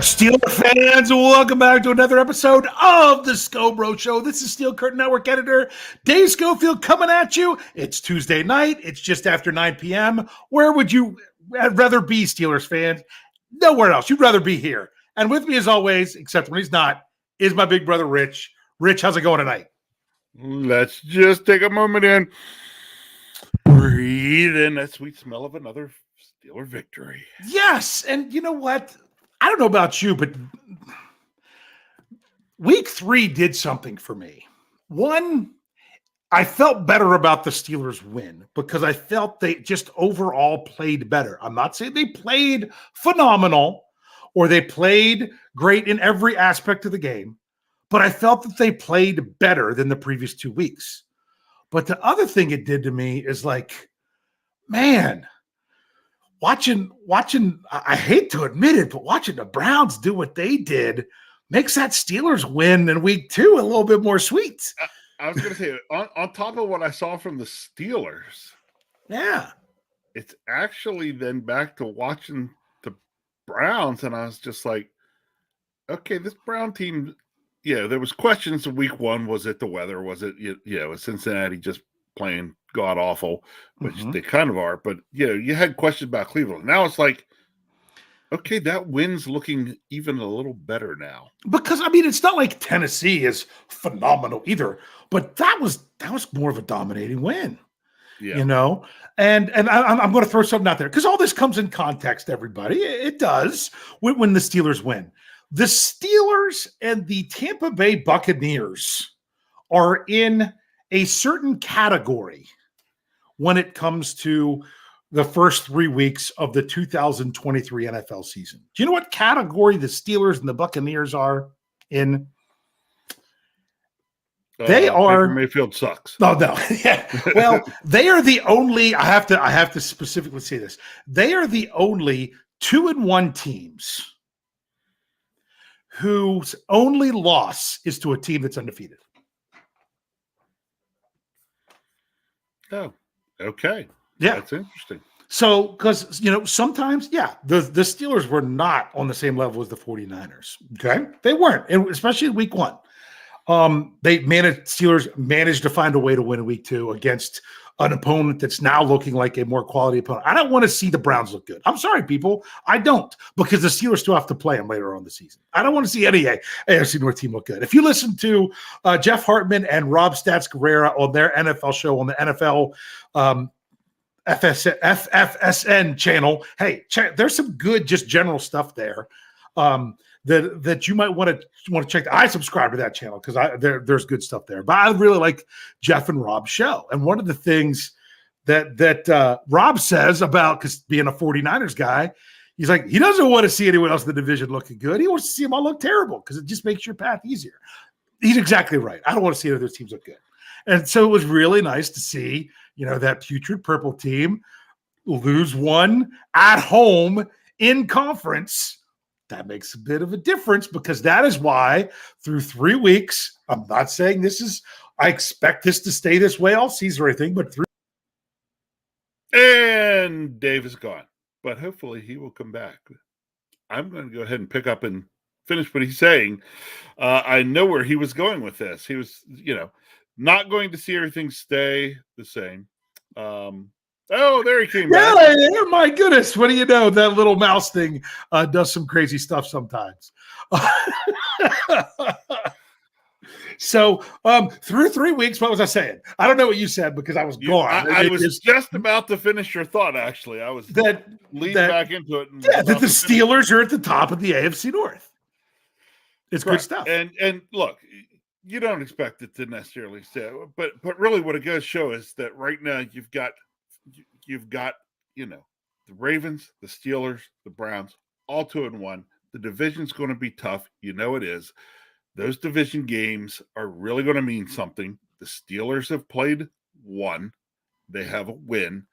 Steeler fans, welcome back to another episode of the Scho Bro Show. This is Steel Curtain Network editor Dave Schofield coming at you. It's Tuesday night. It's just after 9 p.m. Where would you rather be, Steelers fans? Nowhere else. You'd rather be here. And with me, as always, except when he's not, is my big brother, Rich. Rich, how's it going tonight? Let's just take a moment and breathe in that sweet smell of another Steeler victory. Yes, and you know what? I don't know about you, but week 3 did something for me. One, I felt better about the Steelers' win because I felt they just overall played better. I'm not saying they played phenomenal or they played great in every aspect of the game, but I felt that they played better than the previous 2 weeks. But the other thing it did to me is like, man, watching, I hate to admit it, but watching the Browns do what they did makes that Steelers win in week 2 a little bit more sweet. I was going to say, on top of what I saw from the Steelers, yeah, it's actually then back to watching the Browns, and I was just like, okay, this Brown team, yeah, there was questions in week 1. Was it the weather? Was it, was Cincinnati just playing god-awful, which they kind of are, but, you had questions about Cleveland. Now it's like, okay, that win's looking even a little better now. Because, I mean, it's not like Tennessee is phenomenal either, but that was more of a dominating win, you know? And I'm going to throw something out there because all this comes in context, everybody. It does when the Steelers win. The Steelers and the Tampa Bay Buccaneers are in a certain category when it comes to the first 3 weeks of the 2023 NFL season. Do you know what category the Steelers and the Buccaneers are in? They are. Baker Mayfield sucks. No. Yeah. Well, they are the only. I have to specifically say this. They are the only 2-1 teams whose only loss is to a team that's undefeated. Oh, okay. Yeah. That's interesting. So, because, sometimes, the Steelers were not on the same level as the 49ers. Okay. They weren't, and especially in week 1. Steelers managed to find a way to win in week 2 against an opponent that's now looking like a more quality opponent. I don't want to see the Browns look good. I'm sorry, people. I don't, because the Steelers still have to play them later on in the season. I don't want to see any AFC North team look good. If you listen to Jeff Hartman and Rob Stats Guerrera on their NFL show on the NFL FFSN channel, hey, there's some good just general stuff there that you might want to check. I subscribe to that channel because there's good stuff there. But I really like Jeff and Rob's show. And one of the things that Rob says about, because being a 49ers guy, he's like, he doesn't want to see anyone else in the division looking good. He wants to see them all look terrible because it just makes your path easier. He's exactly right. I don't want to see other teams look good. And so it was really nice to see, that putrid purple team lose one at home in conference. That makes a bit of a difference because that is why through 3 weeks, I'm not saying I expect this to stay this way all season or anything, but And Dave is gone, but hopefully he will come back. I'm going to go ahead and pick up and finish what he's saying. I know where he was going with this. He was, not going to see everything stay the same. Oh, there he came back. Yeah, my goodness. What do you know? That little mouse thing does some crazy stuff sometimes. So through 3 weeks, what was I saying? I don't know what you said because I was gone. I was just about to finish your thought, actually. I was leading back into it. That the Steelers are at the top of the AFC North. It's good stuff. And look, you don't expect it to necessarily say, but really what it does show is that right now you've got the Ravens, the Steelers, the Browns, all 2-1. The division's going to be tough. It is. Those division games are really going to mean something. The Steelers have played one. They have a win.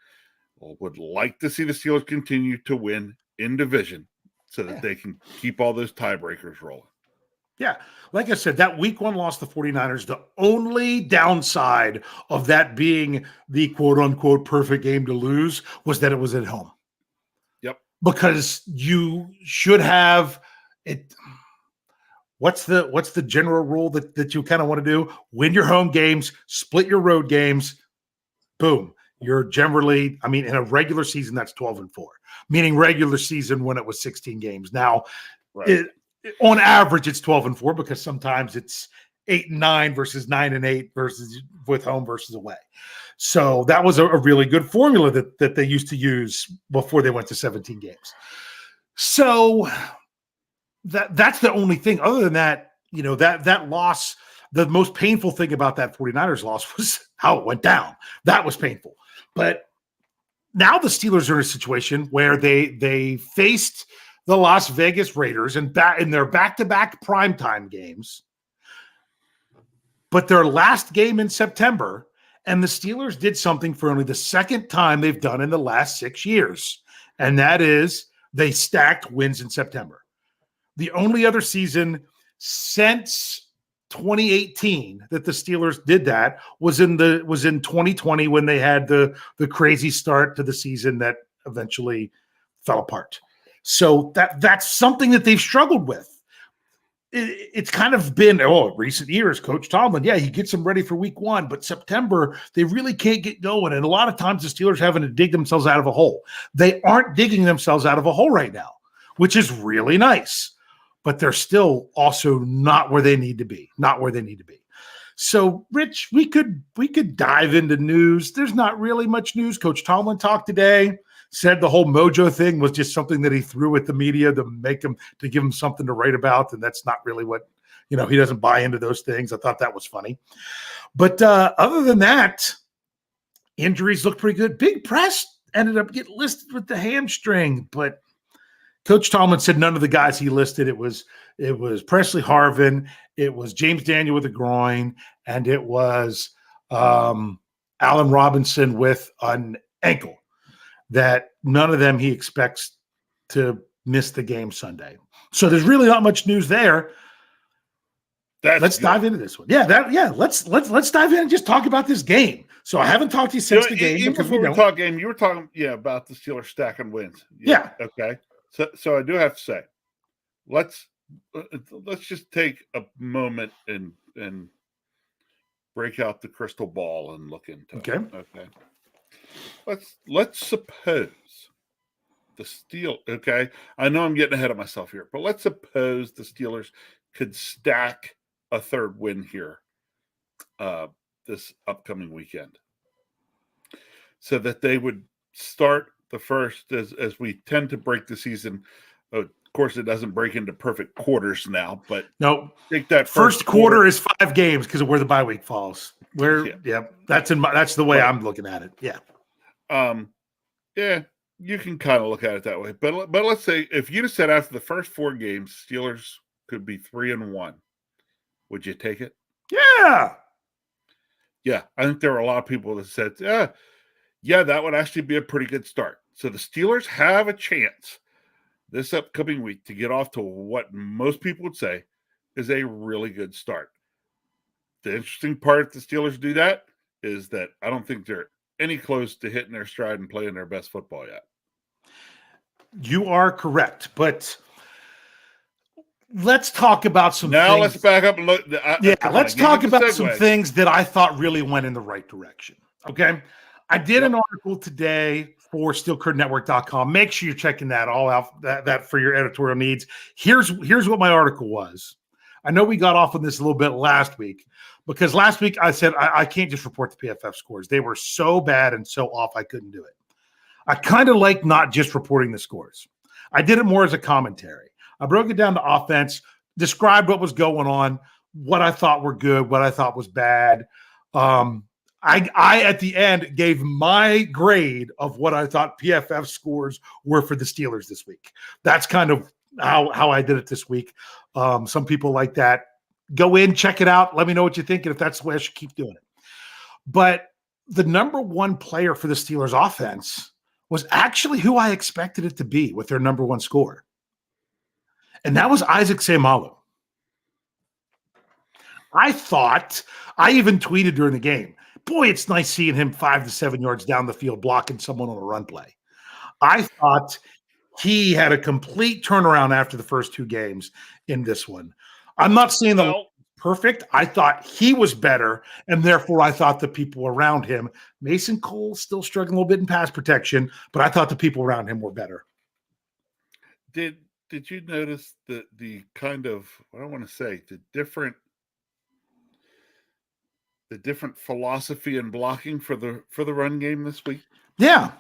Would like to see the Steelers continue to win in division so that they can keep all those tiebreakers rolling. Yeah. Like I said, that week 1 loss to the 49ers, the only downside of that being the quote-unquote perfect game to lose was that it was at home. Yep. Because you should have it. What's the general rule that you kind of want to do? Win your home games, split your road games. Boom. You're generally, I mean, in a regular season, that's 12-4, meaning regular season when it was 16 games. Now, Right. On average, it's 12-4 because sometimes it's 8-9 versus 9-8 versus with home versus away. So that was a really good formula that they used to use before they went to 17 games. So that's the only thing. Other than that, that loss, the most painful thing about that 49ers loss was how it went down. That was painful. But now the Steelers are in a situation where they faced the Las Vegas Raiders in their back-to-back primetime games. But their last game in September, and the Steelers did something for only the second time they've done in the last 6 years, and that is they stacked wins in September. The only other season since 2018 that the Steelers did that was in 2020 when they had the crazy start to the season that eventually fell apart. So that's something that they've struggled with. It's kind of been recent years. Coach Tomlin, he gets them ready for week 1, but September they really can't get going, and a lot of times the Steelers having to dig themselves out of a hole. They aren't digging themselves out of a hole right now, which is really nice. But they're still also not where they need to be. So, Rich, we could dive into news. There's not really much news. Coach Tomlin talked today, said the whole mojo thing was just something that he threw at the media to give him something to write about, and that's not really what he doesn't buy into those things. I thought that was funny. But other than that, injuries look pretty good. Big Press ended up getting listed with the hamstring, but Coach Tomlin said none of the guys he listed. It was Presley Harvin, it was James Daniel with a groin, and it was Allen Robinson with an ankle. That none of them he expects to miss the game Sunday. So there's really not much news there. Let's dive into this one. Let's dive in and just talk about this game. So I haven't talked to you since the game. Even before we talk game, you were talking about the Steelers stacking wins. Yeah. Okay. So I do have to say, let's just take a moment and break out the crystal ball and look into it. Okay. Let's suppose the Steelers. Okay, I know I'm getting ahead of myself here, but let's suppose the Steelers could stack a third win here this upcoming weekend, so that they would start the first, as we tend to break the season. Of course, it doesn't break into perfect quarters now, but no, take that first quarter is 5 games because of where the bye week falls. That's the way I'm looking at it. You can kind of look at it that way, but let's say if you'd have said after the first 4 games, Steelers could be 3-1, would you take it? Yeah. I think there were a lot of people that said, that would actually be a pretty good start. So the Steelers have a chance this upcoming week to get off to what most people would say is a really good start. The interesting part if the Steelers do that is that I don't think they're any close to hitting their stride and playing their best football yet. You are correct, but let's talk about some now things. Let's back up and look. Let's talk about some things that I thought really went in the right direction. Okay. I did an article today for SteelCurtainNetwork.com. Make sure you're checking that all out, that for your editorial needs. Here's what my article was. I know we got off on this a little bit last week, because last week I said I can't just report the PFF scores. They were so bad and so off, I couldn't do it. I kind of like not just reporting the scores. I did it more as a commentary. I broke it down to offense, described what was going on, what I thought were good, what I thought was bad. I at the end gave my grade of what I thought PFF scores were for the Steelers this week. That's kind of how I did it this week. Some people like that. Go in, check it out. Let me know what you think, and if that's the way I should keep doing it. But the number one player for the Steelers offense was actually who I expected it to be with their number one score. And that was Isaac Seumalo. I even tweeted during the game, boy, it's nice seeing him 5 to 7 yards down the field blocking someone on a run play. I thought he had a complete turnaround after the first 2 games in this one. I'm not saying the Well, perfect. I thought he was better, and therefore I thought the people around him, Mason Cole still struggling a little bit in pass protection, but I thought the people around him were better. did you notice the kind of, I don't want to say, the different philosophy and blocking for the run game this week? Yeah.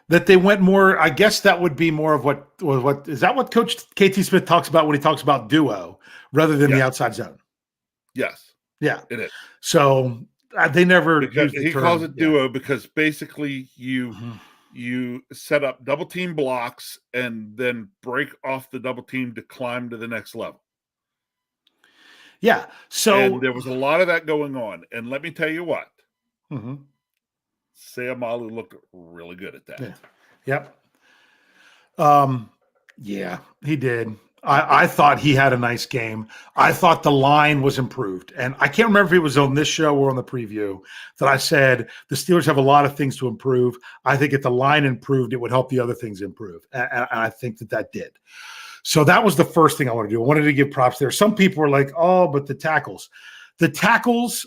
That they went more, I guess that would be more of what is that what Coach KT Smith talks about when he talks about duo rather than the outside zone? Yes. Yeah. It is. So they never because use the he term. calls it duo because basically you set up double team blocks and then break off the double team to climb to the next level. Yeah. So and there was a lot of that going on. And let me tell you what, Sayamalu looked really good at that. Yeah. Yep. Yeah, he did. I thought he had a nice game. I thought the line was improved. And I can't remember if it was on this show or on the preview that I said the Steelers have a lot of things to improve. I think if the line improved, it would help the other things improve. And I think that did. So that was the first thing I wanted to do. I wanted to give props there. Some people were like, oh, but the tackles. The tackles,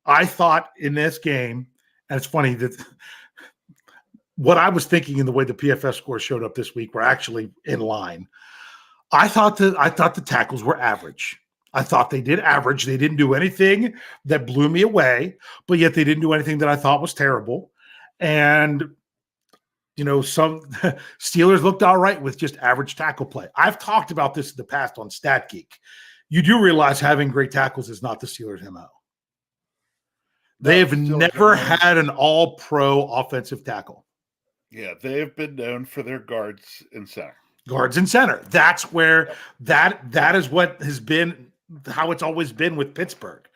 I thought in this game, and it's funny that what I was thinking in the way the PFF scores showed up this week were actually in line. I thought the tackles were average. I thought they did average. They didn't do anything that blew me away, but yet they didn't do anything that I thought was terrible. And some Steelers looked all right with just average tackle play. I've talked about this in the past on Stat Geek. You do realize having great tackles is not the Steelers' MO. They have never had an all-pro offensive tackle. Yeah, they have been known for their guards and center. Guards and center. That's where that is what has been how it's always been with Pittsburgh.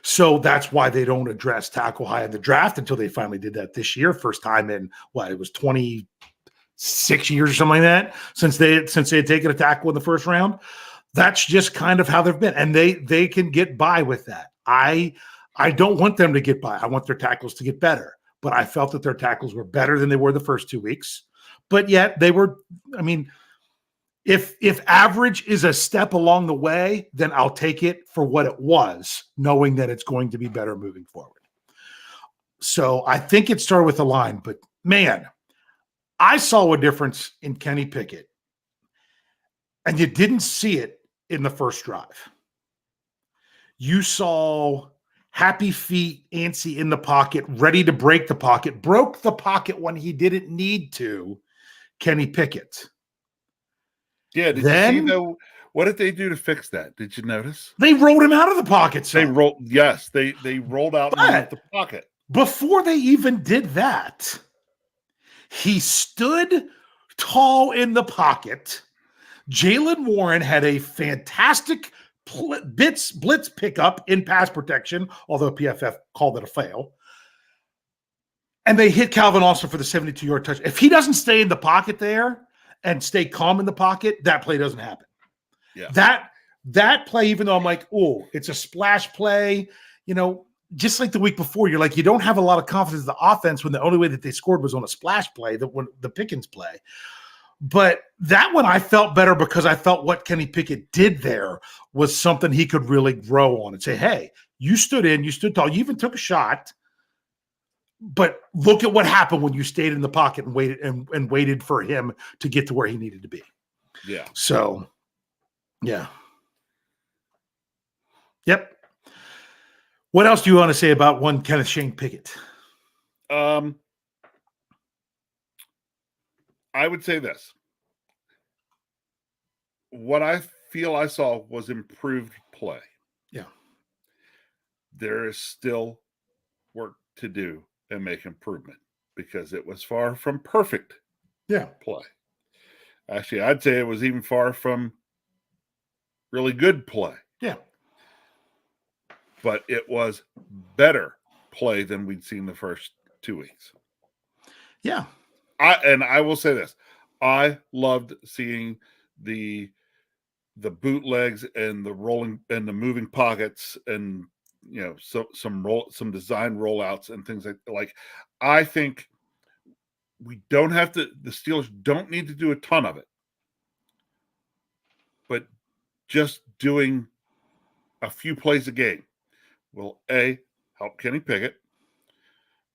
So that's why they don't address tackle high in the draft until they finally did that this year. First time in it was 26 years or something like that since they had taken a tackle in the first round. That's just kind of how they've been, and they can get by with that. I don't want them to get by. I want their tackles to get better. But I felt that their tackles were better than they were the first 2 weeks. But yet they were, if average is a step along the way, then I'll take it for what it was, knowing that it's going to be better moving forward. So I think it started with the line, but man, I saw a difference in Kenny Pickett. And you didn't see it in the first drive. You saw happy feet, antsy in the pocket, ready to break the pocket, broke the pocket when he didn't need to, Kenny Pickett. Yeah, did you see, though, what did they do to fix that? Did you notice? They rolled him out of the pocket. They rolled out of the pocket. Before they even did that, he stood tall in the pocket. Jaylen Warren had a fantastic blitz pickup in pass protection, although PFF called it a fail. And they hit Calvin Austin for the 72-yard touch. If he doesn't stay in the pocket there and stay calm in the pocket, that play doesn't happen. Yeah. That play, even though I'm like, oh, it's a splash play, just like the week before, you're like, you don't have a lot of confidence in the offense when the only way that they scored was on a splash play, the Pickens play. But that one I felt better because I felt what Kenny Pickett did there was something he could really grow on and say, hey, you stood tall, you even took a shot, but look at what happened when you stayed in the pocket and waited and waited for him to get to where he needed to be. Yeah. So, yeah. Yep. What else do you want to say about one Kenneth Shane Pickett? I would say this. What I feel I saw was improved play. Yeah. There is still work to do and make improvement because it was far from perfect play. Actually, I'd say it was even far from really good play. Yeah. But it was better play than we'd seen the first 2 weeks. Yeah. I will say this. I loved seeing the bootlegs and the rolling and the moving pockets and some design rollouts and things like I think we don't have to, the Steelers don't need to do a ton of it, but just doing a few plays a game will help Kenny Pickett,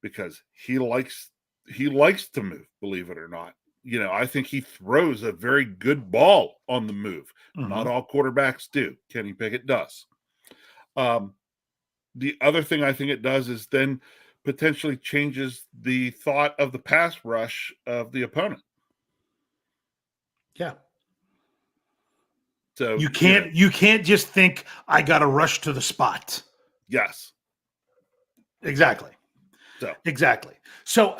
because he likes to move, believe it or not. I think he throws a very good ball on the move. Mm-hmm. Not all quarterbacks do. Kenny Pickett does. The other thing I think it does is then potentially changes the thought of the pass rush of the opponent. Yeah. So you can't just think I got to rush to the spot. Yes. Exactly. Exactly. So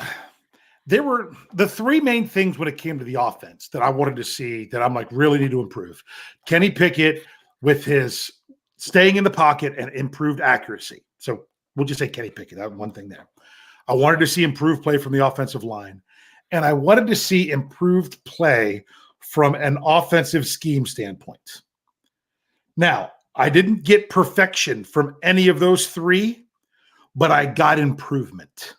there were the three main things when it came to the offense that I wanted to see that I'm like really need to improve. Kenny Pickett with his staying in the pocket and improved accuracy. So we'll just say Kenny Pickett. That one thing there. I wanted to see improved play from the offensive line. And I wanted to see improved play from an offensive scheme standpoint. Now, I didn't get perfection from any of those three, but I got improvement.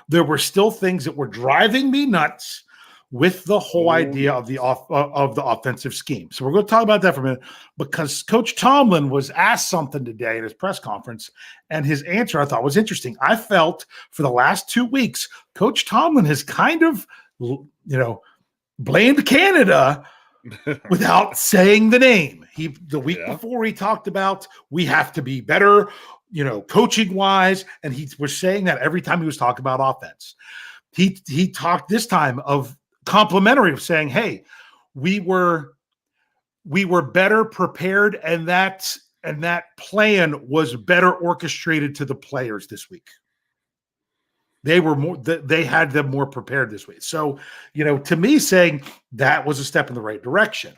There were still things that were driving me nuts with the whole idea of the offensive scheme. So we're going to talk about that for a minute, because Coach Tomlin was asked something today in his press conference, and his answer I thought was interesting. I felt for the last 2 weeks, Coach Tomlin has kind of, blamed Canada without saying the name. The week before he talked about we have to be better, coaching wise. And he was saying that every time he was talking about offense. He talked this time of complimentary, of saying, hey, we were better prepared, and that plan was better orchestrated to the players this week. They had them more prepared this week. So, to me, saying that was a step in the right direction.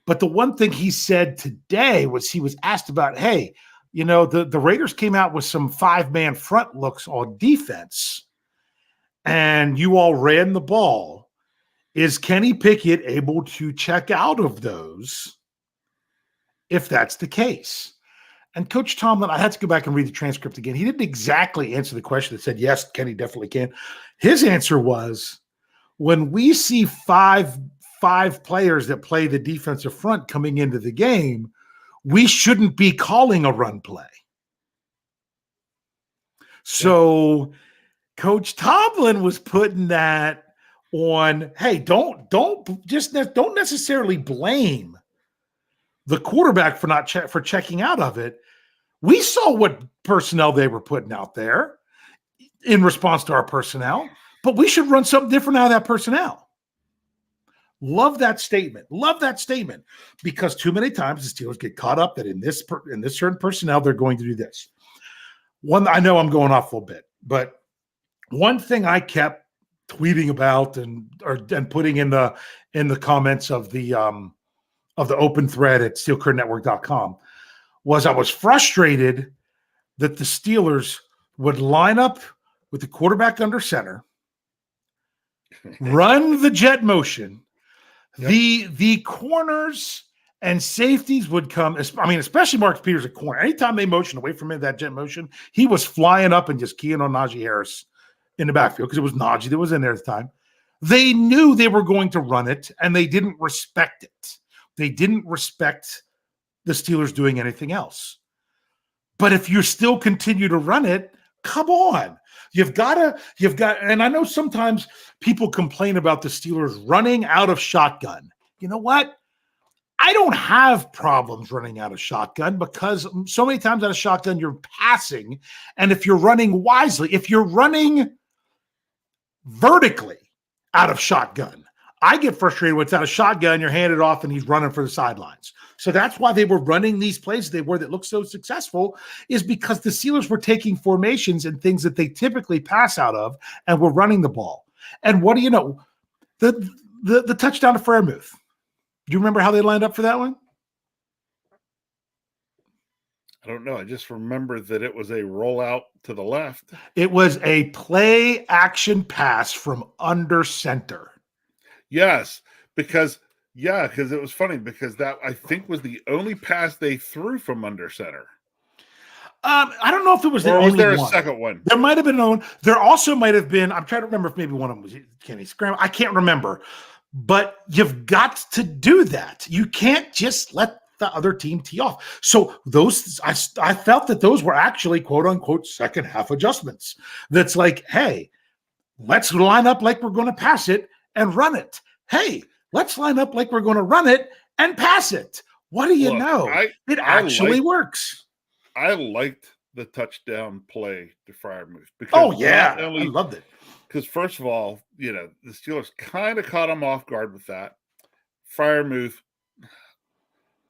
But the one thing he said today was he was asked about, hey, the Raiders came out with some 5-man front looks on defense, and you all ran the ball. Is Kenny Pickett able to check out of those if that's the case? And Coach Tomlin, I had to go back and read the transcript again. He didn't exactly answer the question that said, yes, Kenny definitely can. His answer was, when we see five players that play the defensive front coming into the game, we shouldn't be calling a run play. So Coach Tomlin was putting that on, hey, don't necessarily blame the quarterback for checking out of it. We saw what personnel they were putting out there in response to our personnel, but we should run something different out of that personnel. Love that statement. Because too many times the Steelers get caught up that in this certain personnel, they're going to do this. I know I'm going off a little bit, but one thing I kept tweeting about and putting in the comments of the open thread at steelcurtainetwork.com was I was frustrated that the Steelers would line up with the quarterback under center, run the jet motion. Yep. The corners and safeties would come. Especially Marcus Peters at corner. Anytime they motioned away from him, that jet motion, he was flying up and just keying on Najee Harris in the backfield, because it was Najee that was in there at the time. They knew they were going to run it, and they didn't respect it. They didn't respect the Steelers doing anything else. But if you still continue to run it, come on. And I know sometimes people complain about the Steelers running out of shotgun. You know what? I don't have problems running out of shotgun, because so many times out of shotgun, you're passing. And if you're running wisely, if you're running vertically out of shotgun, I get frustrated when it's out of shotgun, you're handed off and he's running for the sidelines. So that's why they were running these plays that looked so successful, is because the Steelers were taking formations and things that they typically pass out of and were running the ball. And what do you know? The touchdown to Freiermuth. Do you remember how they lined up for that one? I don't know. I just remember that it was a rollout to the left. It was a play action pass from under center. Yes, because it was funny, because that, I think, was the only pass they threw from under center. I don't know if it was the Or was only there a one. second one? There might have been one. There also might have been. I'm trying to remember if maybe one of them was Kenny Scramble. I can't remember. But you've got to do that. You can't just let the other team tee off. So those, I felt that those were actually quote unquote second half adjustments. That's like, hey, let's line up like we're going to pass it and run it. Hey, let's line up like we're going to run it and pass it. What do you know? It actually works. I liked the touchdown play to Freiermuth because I loved it. Because first of all, the Steelers kind of caught him off guard with that. Freiermuth,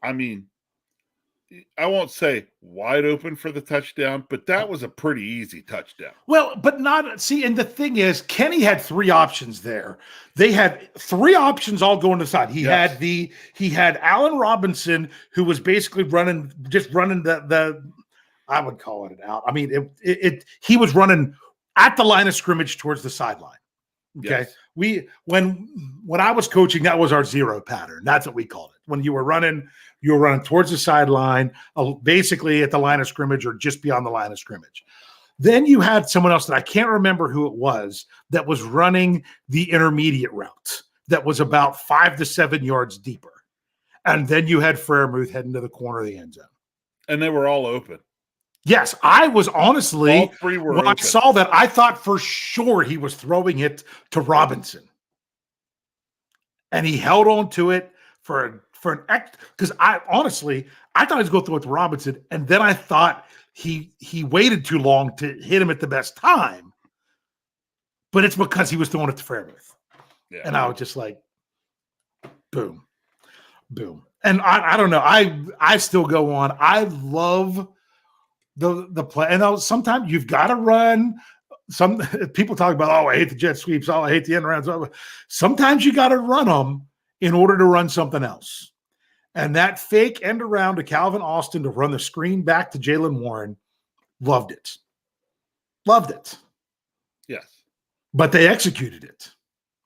I mean, I won't say wide open for the touchdown, but that was a pretty easy touchdown. Well, but not see, and the thing is, Kenny had three options there. They had three options all going to the side. He had Allen Robinson, who was basically running the I would call it an out. I mean, he was running at the line of scrimmage towards the sideline. Okay. Yes. When I was coaching, that was our zero pattern. That's what we called it. When you were running towards the sideline, basically at the line of scrimmage or just beyond the line of scrimmage. Then you had someone else that I can't remember who it was that was running the intermediate route that was about 5 to 7 yards deeper. And then you had Freiermuth heading to the corner of the end zone. And they were all open. Yes, I was honestly, all three were when open. I saw that, I thought for sure he was throwing it to Robinson. And he held on to it for an X, because I thought he was going to throw it to Robinson, and then I thought he waited too long to hit him at the best time. But it's because he was throwing it to Freiermuth. Yeah. And I was just like, boom, boom. And I don't know. I still go on. I love the play. And sometimes you've got to run. Some people talk about, I hate the jet sweeps. I hate the end rounds. Sometimes you got to run them in order to run something else. And that fake end around to Calvin Austin to run the screen back to Jaylen Warren, loved it. Loved it. Yes. But they executed it.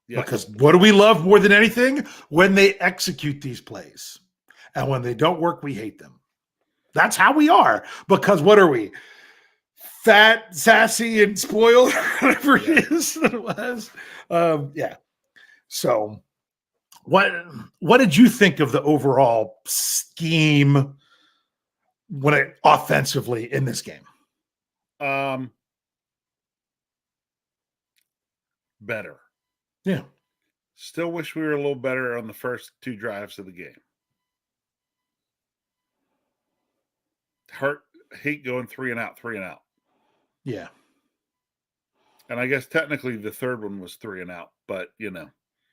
Yes. Because what do we love more than anything? When they execute these plays. And when they don't work, we hate them. That's how we are. Because what are we? Fat, sassy, and spoiled, whatever it is that it was. Yeah. So what did you think of the overall scheme offensively in this game? Better. Yeah. Still wish we were a little better on the first two drives of the game. Hate going 3 and out. Yeah. And I guess technically the third one was 3 and out, but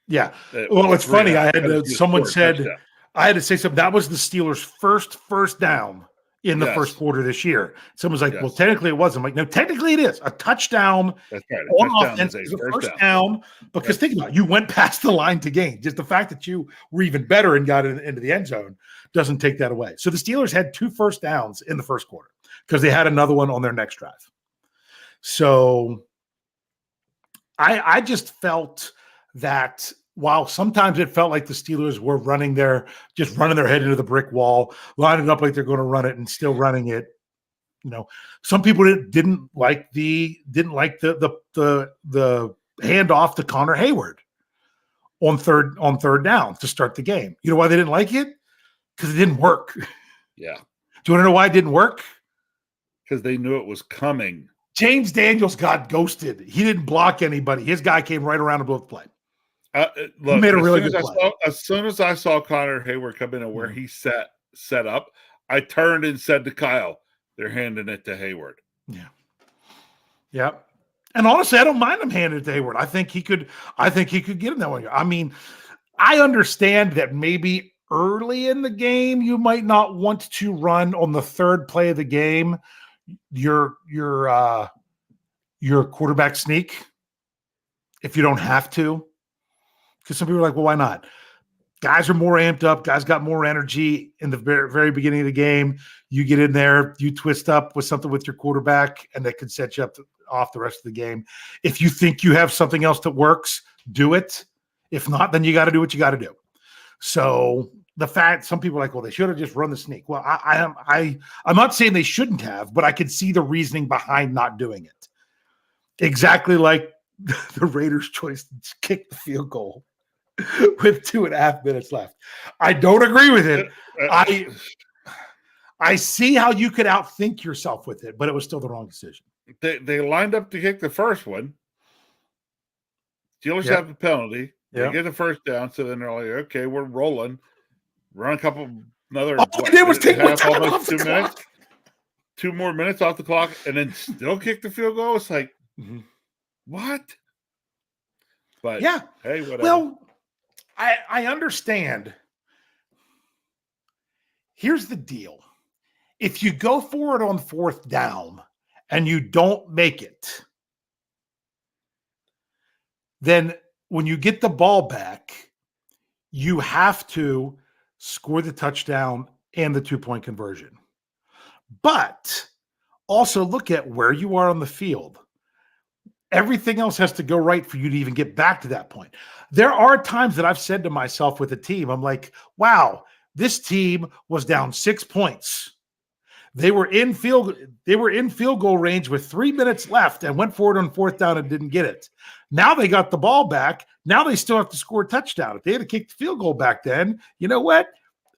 Yeah. Well, it's funny. I had someone said I had to say something. That was the Steelers' first down in the first quarter this year. Someone's like, well, technically it wasn't. I'm like, no, technically it is. A touchdown on offense is a first down because think about it. You went past the line to gain. Just the fact that you were even better and got into the end zone doesn't take that away. So the Steelers had 2 first downs in the first quarter because they had another one on their next drive. So I just felt that while sometimes it felt like the Steelers were running their head into the brick wall, lining up like they're going to run it and still running it. Some people didn't like the handoff to Connor Hayward on third down to start the game. You know why they didn't like it? Because it didn't work. Yeah. Do you want to know why it didn't work? Because they knew it was coming. James Daniels got ghosted. He didn't block anybody. His guy came right around and blew the play. Look, he made a really good play. As soon as I saw Connor Hayward come in and where he set up, I turned and said to Kyle, they're handing it to Hayward. Yeah. Yep. And honestly, I don't mind him handing it to Hayward. I think he could get him that way. I mean, I understand that maybe early in the game you might not want to run on the third play of the game your quarterback sneak if you don't have to. Because some people are like, well, why not? Guys are more amped up. Guys got more energy in the very, very beginning of the game. You get in there, you twist up with something with your quarterback, and that could set you up off the rest of the game. If you think you have something else that works, do it. If not, then you got to do what you got to do. So the fact some people are like, well, they should have just run the sneak. Well, I'm not saying they shouldn't have, but I could see the reasoning behind not doing it. Exactly like the Raiders' choice to kick the field goal with 2.5 minutes left. I don't agree with it. I see how you could outthink yourself with it, but it was still the wrong decision. They lined up to kick the first one. Steelers have the penalty. They get the first down, so then they're like, okay, we're rolling. Run another. All they did was take more time off the 2 minutes. 2 more minutes off the clock, and then still kick the field goal. It's like, what? But yeah, hey, whatever. Well, I understand. Here's the deal. If you go for it on 4th down and you don't make it, then when you get the ball back, you have to score the touchdown and the 2-point conversion. But also look at where you are on the field. Everything else has to go right for you to even get back to that point. There are times that I've said to myself with a team, I'm like, wow, this team was down 6 points. They were in field goal range with 3 minutes left and went for it on 4th down and didn't get it. Now they got the ball back. Now they still have to score a touchdown. If they had to kick the field goal back then, you know what?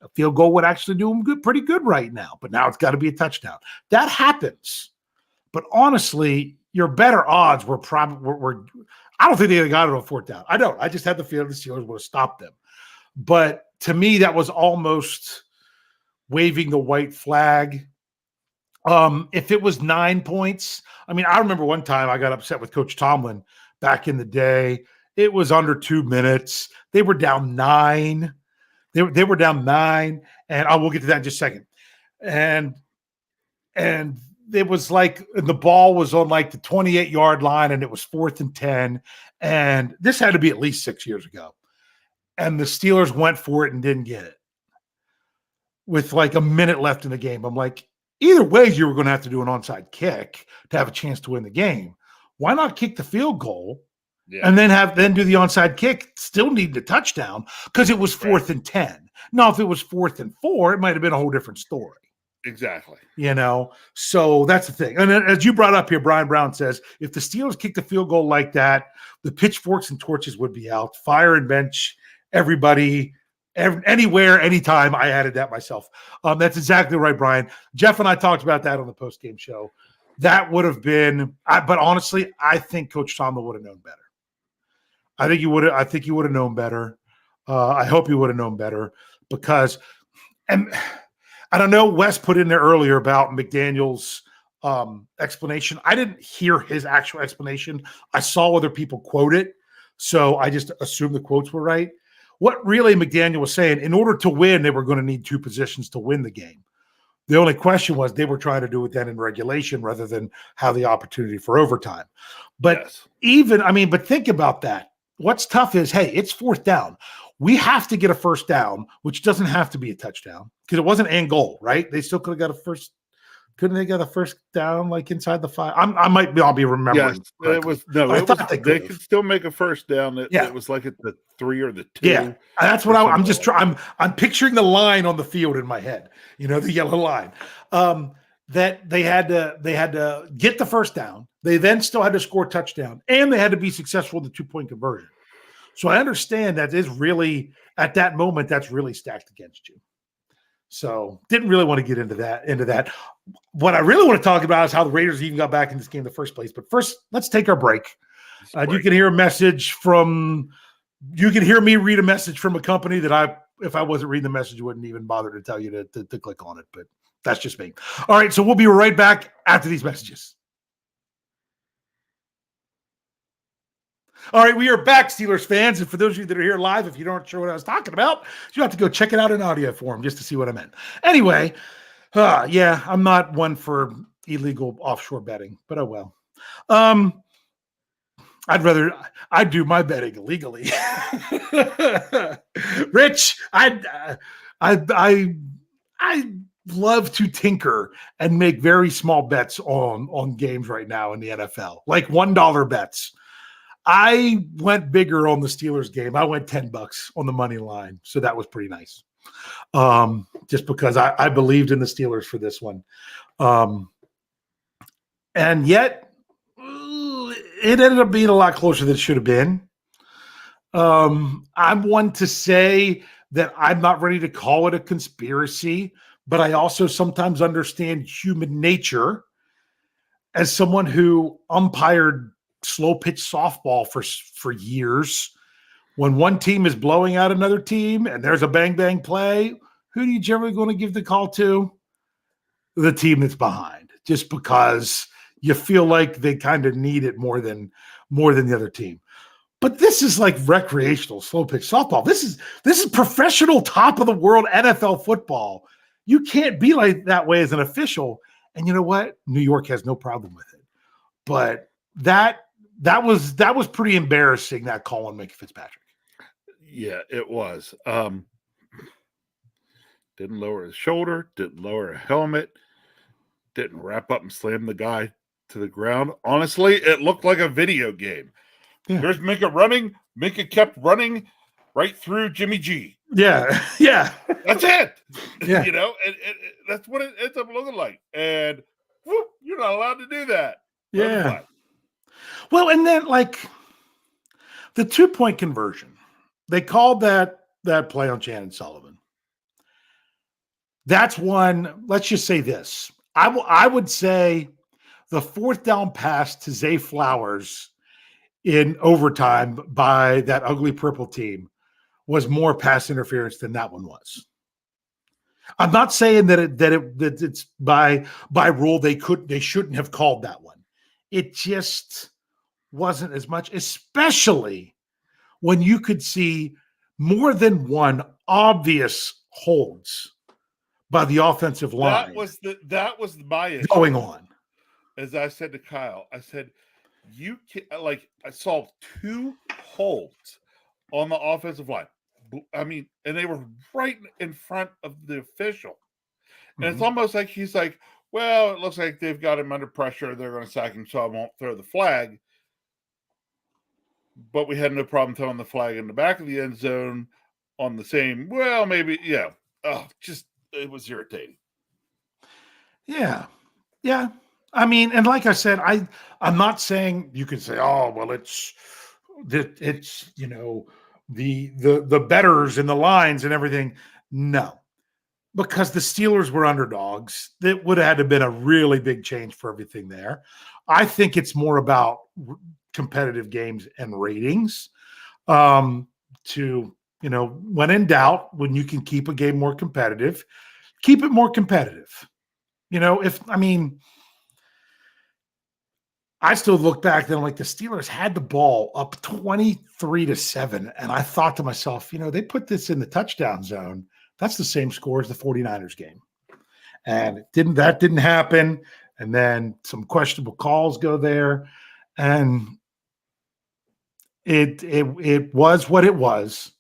A field goal would actually do them pretty good right now. But now it's got to be a touchdown. That happens. But honestly, your better odds were probably I don't think they got it on 4th down. I don't. I just had the feeling the Steelers would have stopped them. But to me, that was almost waving the white flag. If it was 9 points, I mean, I remember one time I got upset with Coach Tomlin back in the day. It was under 2 minutes. They were down 9. They were down 9, and I will get to that in just a second. And it was like the ball was on like the 28-yard line, and it was 4th and 10. And this had to be at least 6 years ago. And the Steelers went for it and didn't get it with like a minute left in the game. I'm like, either way, you were going to have to do an onside kick to have a chance to win the game. Why not kick the field goal and then do the onside kick? Still need the touchdown because it was 4th and 10. Now, if it was 4th and 4, it might have been a whole different story. Exactly. So that's the thing. And as you brought up here, Brian Brown says, if the Steelers kicked the field goal like that, the pitchforks and torches would be out. Fire and bench everybody, anywhere, anytime. I added that myself. That's exactly right, Brian. Jeff and I talked about that on the post-game show. That would have been, but honestly, I think Coach Tomlin would have known better. I think he would have known better. I hope he would have known better because, and I don't know, Wes put in there earlier about McDaniel's explanation. I didn't hear his actual explanation. I saw other people quote it, so I just assumed the quotes were right. What really McDaniel was saying, in order to win, they were going to need 2 positions to win the game. The only question was they were trying to do it then in regulation rather than have the opportunity for overtime. But but think about that. What's tough is, hey, it's 4th down. We have to get a first down, which doesn't have to be a touchdown because it wasn't an goal, right? They still could have got a first. Couldn't they get a first down like inside the 5? I'll be remembering. Yes, it was they could still make a first down. It was like at the 3 or the 2. Yeah, that's what I'm just trying. I'm picturing the line on the field in my head. The yellow line. That they had to get the first down. They then still had to score a touchdown, and they had to be successful with the 2-point conversion. So I understand that is really at that moment that's really stacked against you. So didn't really want to get into that. What I really want to talk about is how the Raiders even got back in this game in the first place. But first, let's take our break. You can hear me read a message from a company that if I wasn't reading the message, wouldn't even bother to tell you to click on it. But that's just me. All right, so we'll be right back after these messages. All right, we are back, Steelers fans. And for those of you that are here live, if you don't sure what I was talking about, you have to go check it out in audio form just to see what I meant. Anyway, I'm not one for illegal offshore betting, but oh well. I'd do my betting illegally. Rich, I love to tinker and make very small bets on games right now in the NFL, like $1 bets. I went bigger on the Steelers game. I went $10 on the money line, so that was pretty nice. Just because I believed in the Steelers for this one, and yet it ended up being a lot closer than it should have been. I'm one to say that I'm not ready to call it a conspiracy, but I also sometimes understand human nature as someone who umpired slow pitch softball for years. When one team is blowing out another team and there's a bang bang play, who do you generally going to give the call to? The team that's behind, just because you feel like they kind of need it more than the other team. But this is like recreational slow pitch softball. This is professional top of the world NFL football. You can't be like that way as an official. And you know what? New York has no problem with it. But that was pretty embarrassing, that call on Minka Fitzpatrick. Yeah, it was. Didn't lower his shoulder, didn't lower a helmet, didn't wrap up and slam the guy to the ground. Honestly, it looked like a video game. Yeah. There's Minka running. Minka kept running right through Jimmy G. Yeah, yeah. That's it. Yeah. You know, and that's what it ends up looking like. And whoop, you're not allowed to do that. Yeah. Well, and then like the 2-point conversion, they called that play on Shannon Sullivan. That's one. Let's just say this. I would say the 4th down pass to Zay Flowers in overtime by that ugly purple team was more pass interference than that one was. I'm not saying that it's by rule they shouldn't have called that one. It just wasn't as much, especially when you could see more than one obvious holds by the offensive line. That was my issue going on. As I said to Kyle, I said, you can, like, I saw 2 holds on the offensive line. I mean, and they were right in front of the official. And it's almost like he's like, well, it looks like they've got him under pressure. They're going to sack him, so I won't throw the flag. But we had no problem throwing the flag in the back of the end zone on the same, well, maybe, yeah. Oh, just, it was irritating. Yeah. Yeah. I mean, and like I said, I'm not saying you can say, oh, well, it's you know, the betters and the lines and everything. No, because the Steelers were underdogs. That would have had to been a really big change for everything there. I think it's more about competitive games and ratings. To, you know, when in doubt, when you can keep a game more competitive, keep it more competitive. You know, I still look back then, like, the Steelers had the ball up 23-7. And I thought to myself, you know, they put this in the touchdown zone. That's the same score as the 49ers game. And that didn't happen. And then some questionable calls go there. And it was what it was.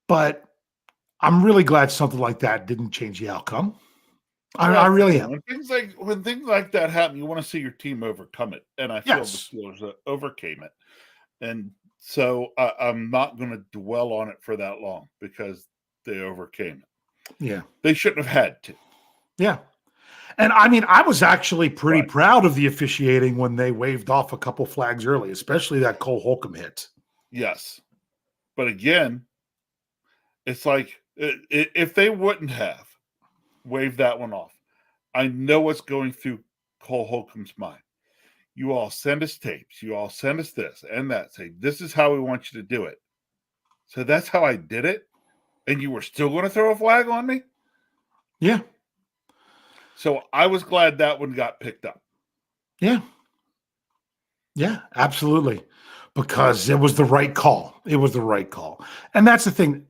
But I'm really glad something like that didn't change the outcome. I really am. When things like that happen, you want to see your team overcome it, and I feel the Steelers overcame it. And so I'm not going to dwell on it for that long because they overcame it. Yeah, they shouldn't have had to. Yeah, and I mean, I was actually pretty proud of the officiating when they waved off a couple flags early, especially that Cole Holcomb hit. Yes, but again, it's like if they wouldn't have wave that one off. I know what's going through Cole Holcomb's mind. You all send us tapes. You all send us this and that. Say, this is how we want you to do it. So that's how I did it. And you were still going to throw a flag on me? Yeah. So I was glad that one got picked up. Yeah. Yeah, absolutely. Because it was the right call. It was the right call. And that's the thing.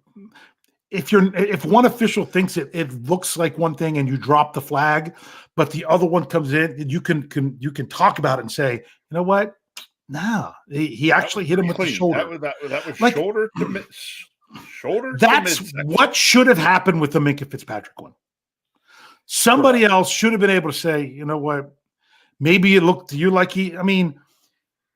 If one official thinks it looks like one thing and you drop the flag, but the other one comes in, you can talk about it and say, you know what? No, he actually hit him with the shoulder. That was like, shoulder to mid. That's what should have happened with the Minka Fitzpatrick one. Somebody else should have been able to say, you know what? Maybe it looked to you like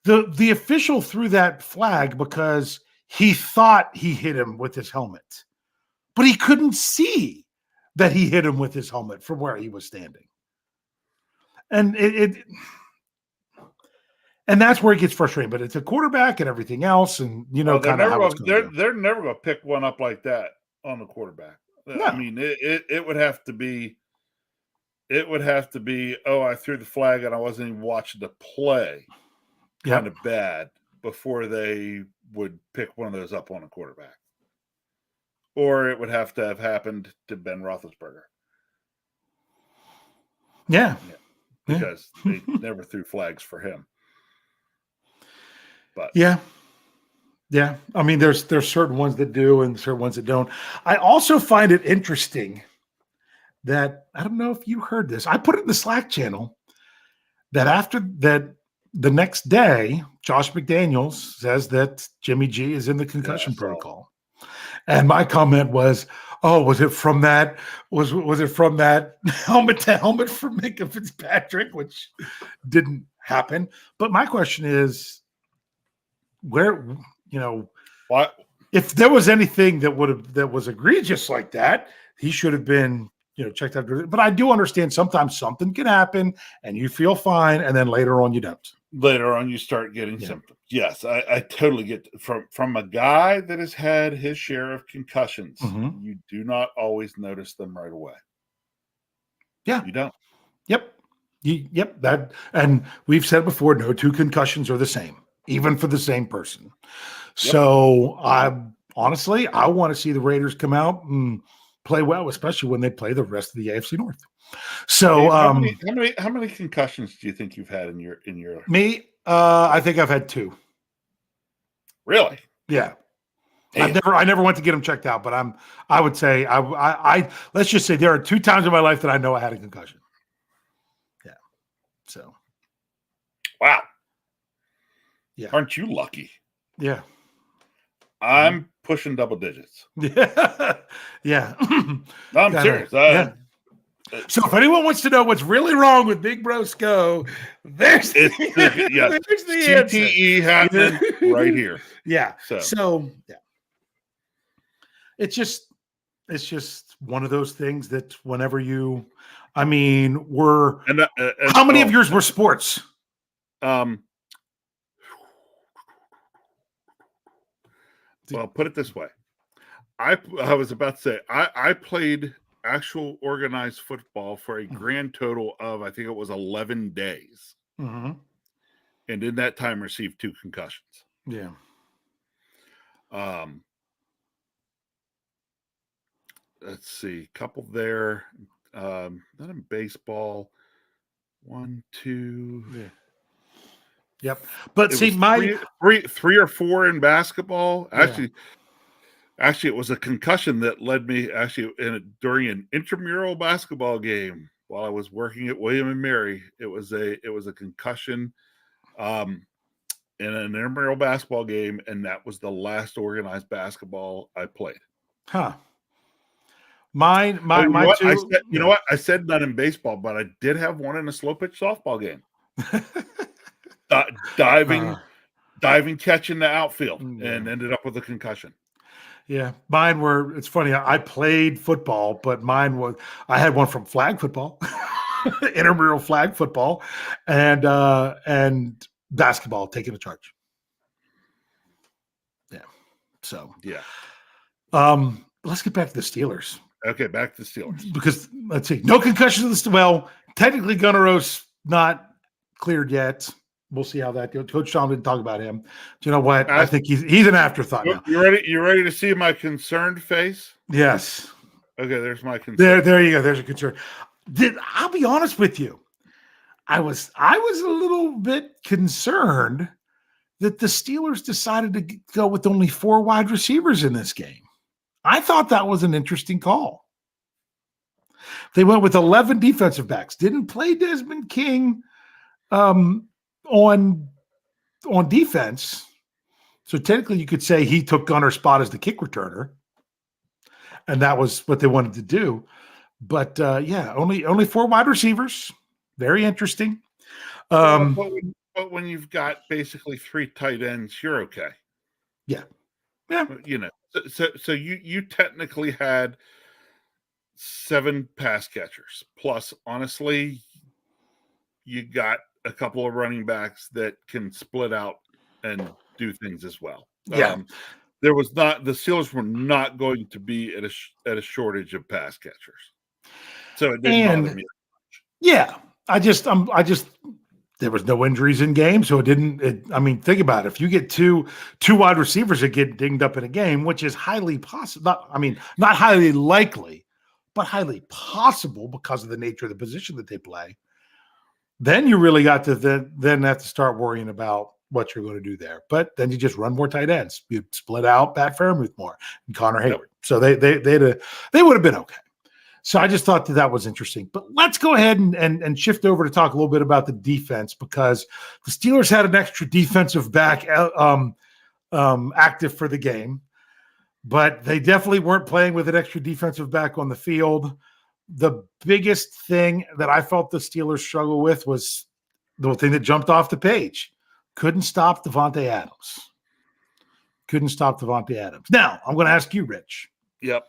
The official threw that flag because he thought he hit him with his helmet, but he couldn't see that he hit him with his helmet from where he was standing. And and that's where it gets frustrating. But it's a quarterback and everything else, and kind of how it's going to go. They're never going to pick one up like that on the quarterback. No. I mean, it would have to be. It would have to be. Oh, I threw the flag and I wasn't even watching the play. Kind of bad before they would pick one of those up on a quarterback, or it would have to have happened to Ben Roethlisberger. Yeah. Because they never threw flags for him. But yeah. I mean, there's certain ones that do and certain ones that don't. I also find it interesting that I don't know if you heard this. I put it in the Slack channel that after that. The next day, Josh McDaniels says that Jimmy G is in the concussion protocol. And my comment was, oh, was it from that? Was it from that helmet to helmet from Minka Fitzpatrick, which didn't happen? But my question is, where, what if there was anything that was egregious like that, he should have been checked out. But I do understand sometimes something can happen and you feel fine, and then later on you don't. Later on, you start getting symptoms. Yes, I totally get from a guy that has had his share of concussions. Mm-hmm. You do not always notice them right away. Yeah, you don't. Yep. That, and we've said before, no two concussions are the same, even for the same person. Yep. So I honestly want to see the Raiders come out and play well, especially when they play the rest of the AFC North. So, how many concussions do you think you've had in your me? I think I've had 2. Really? Yeah. I never went to get them checked out, but I would say I let's just say there are 2 times in my life that I know I had a concussion. Yeah. So. Wow. Yeah. Aren't you lucky? Yeah. I'm pushing double digits. Yeah. Yeah. No, I'm serious. Yeah. So if anyone wants to know what's really wrong with Big Bro Scho, there's the CTE happening right here. Yeah. So yeah. It's just one of those things that whenever you, I mean, how many of yours were sports? Well, put it this way. I was about to say, I played actual organized football for a grand total of, I think it was 11 days. Mm-hmm. And in that time received 2 concussions. Yeah. Let's see, couple there. Not in baseball. 1, 2. Yeah. Yep. But see, three or 4 in basketball. Actually, it was a concussion that led me during an intramural basketball game while I was working at William and Mary. It was a concussion in an intramural basketball game, and that was the last organized basketball I played. Huh. My two. You know what? I said none in baseball, but I did have one in a slow pitch softball game. Diving, catching the outfield, and ended up with a concussion. Yeah, mine were. It's funny. I played football, but I had one from flag football, intramural flag football, and basketball, taking a charge. Yeah. So yeah. Let's get back to the Steelers. Okay, back to the Steelers. Because let's see, no concussions. Well, technically, Gunnaro's not cleared yet. We'll see how that goes. Coach Sean didn't talk about him. Do you know what? I think he's an afterthought now. You ready? You ready to see my concerned face? Yes. Okay, there's my concern. There you go. There's a concern. I'll be honest with you. I was a little bit concerned that the Steelers decided to go with only 4 wide receivers in this game. I thought that was an interesting call. They went with 11 defensive backs. Didn't play Desmond King on defense. So technically you could say he took Gunner's spot as the kick returner. And that was what they wanted to do. But only 4 wide receivers. Very interesting. But But when you've got basically 3 tight ends, you're okay. Yeah. So you technically had 7 pass catchers. Plus, honestly, you got a couple of running backs that can split out and do things as well. Yeah. The Steelers were not going to be at a shortage of pass catchers. So it didn't bother me. Yeah. There was no injuries in game, so I mean, think about it. If you get two wide receivers that get dinged up in a game, which is highly possible, not highly likely, but highly possible because of the nature of the position that they play, then you really got to then have to start worrying about what you're going to do there. But then you just run more tight ends. You split out Pat Fairmouth more and Connor Hayward. Yep. So they would have been okay. So I just thought that was interesting. But let's go ahead and shift over to talk a little bit about the defense, because the Steelers had an extra defensive back active for the game, but they definitely weren't playing with an extra defensive back on the field. The biggest thing that I felt the Steelers struggle with was the thing that jumped off the page. Couldn't stop Davante Adams. Now, I'm going to ask you, Rich. Yep.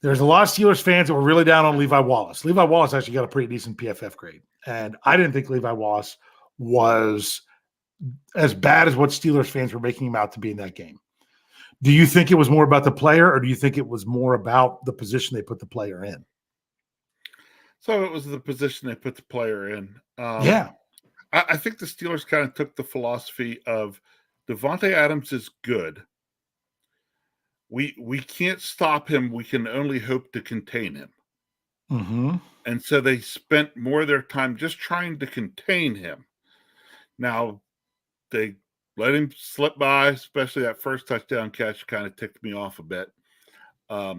There's a lot of Steelers fans that were really down on Levi Wallace. Levi Wallace actually got a pretty decent PFF grade. And I didn't think Levi Wallace was as bad as what Steelers fans were making him out to be in that game. Do you think it was more about the player, or do you think it was more about the position they put the player in? So it was the position they put the player in. Yeah. I think the Steelers kind of took the philosophy of Davante Adams is good. We can't stop him. We can only hope to contain him. Mm-hmm. And so they spent more of their time just trying to contain him. Now, they let him slip by, especially that first touchdown catch kind of ticked me off a bit. But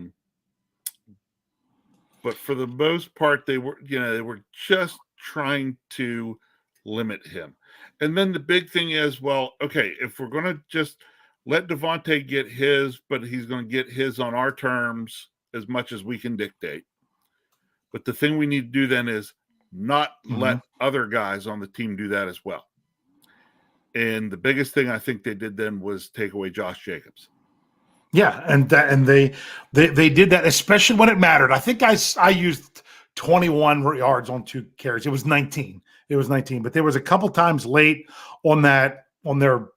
for the most part, they were just trying to limit him. And then the big thing is, well, okay, if we're going to just let Davante get his, but he's going to get his on our terms as much as we can dictate. But the thing we need to do then is not let other guys on the team do that as well. And the biggest thing I think they did then was take away Josh Jacobs. Yeah, and they did that, especially when it mattered. I think I used 21 yards on 2 carries. It was 19. But there was a couple times late on their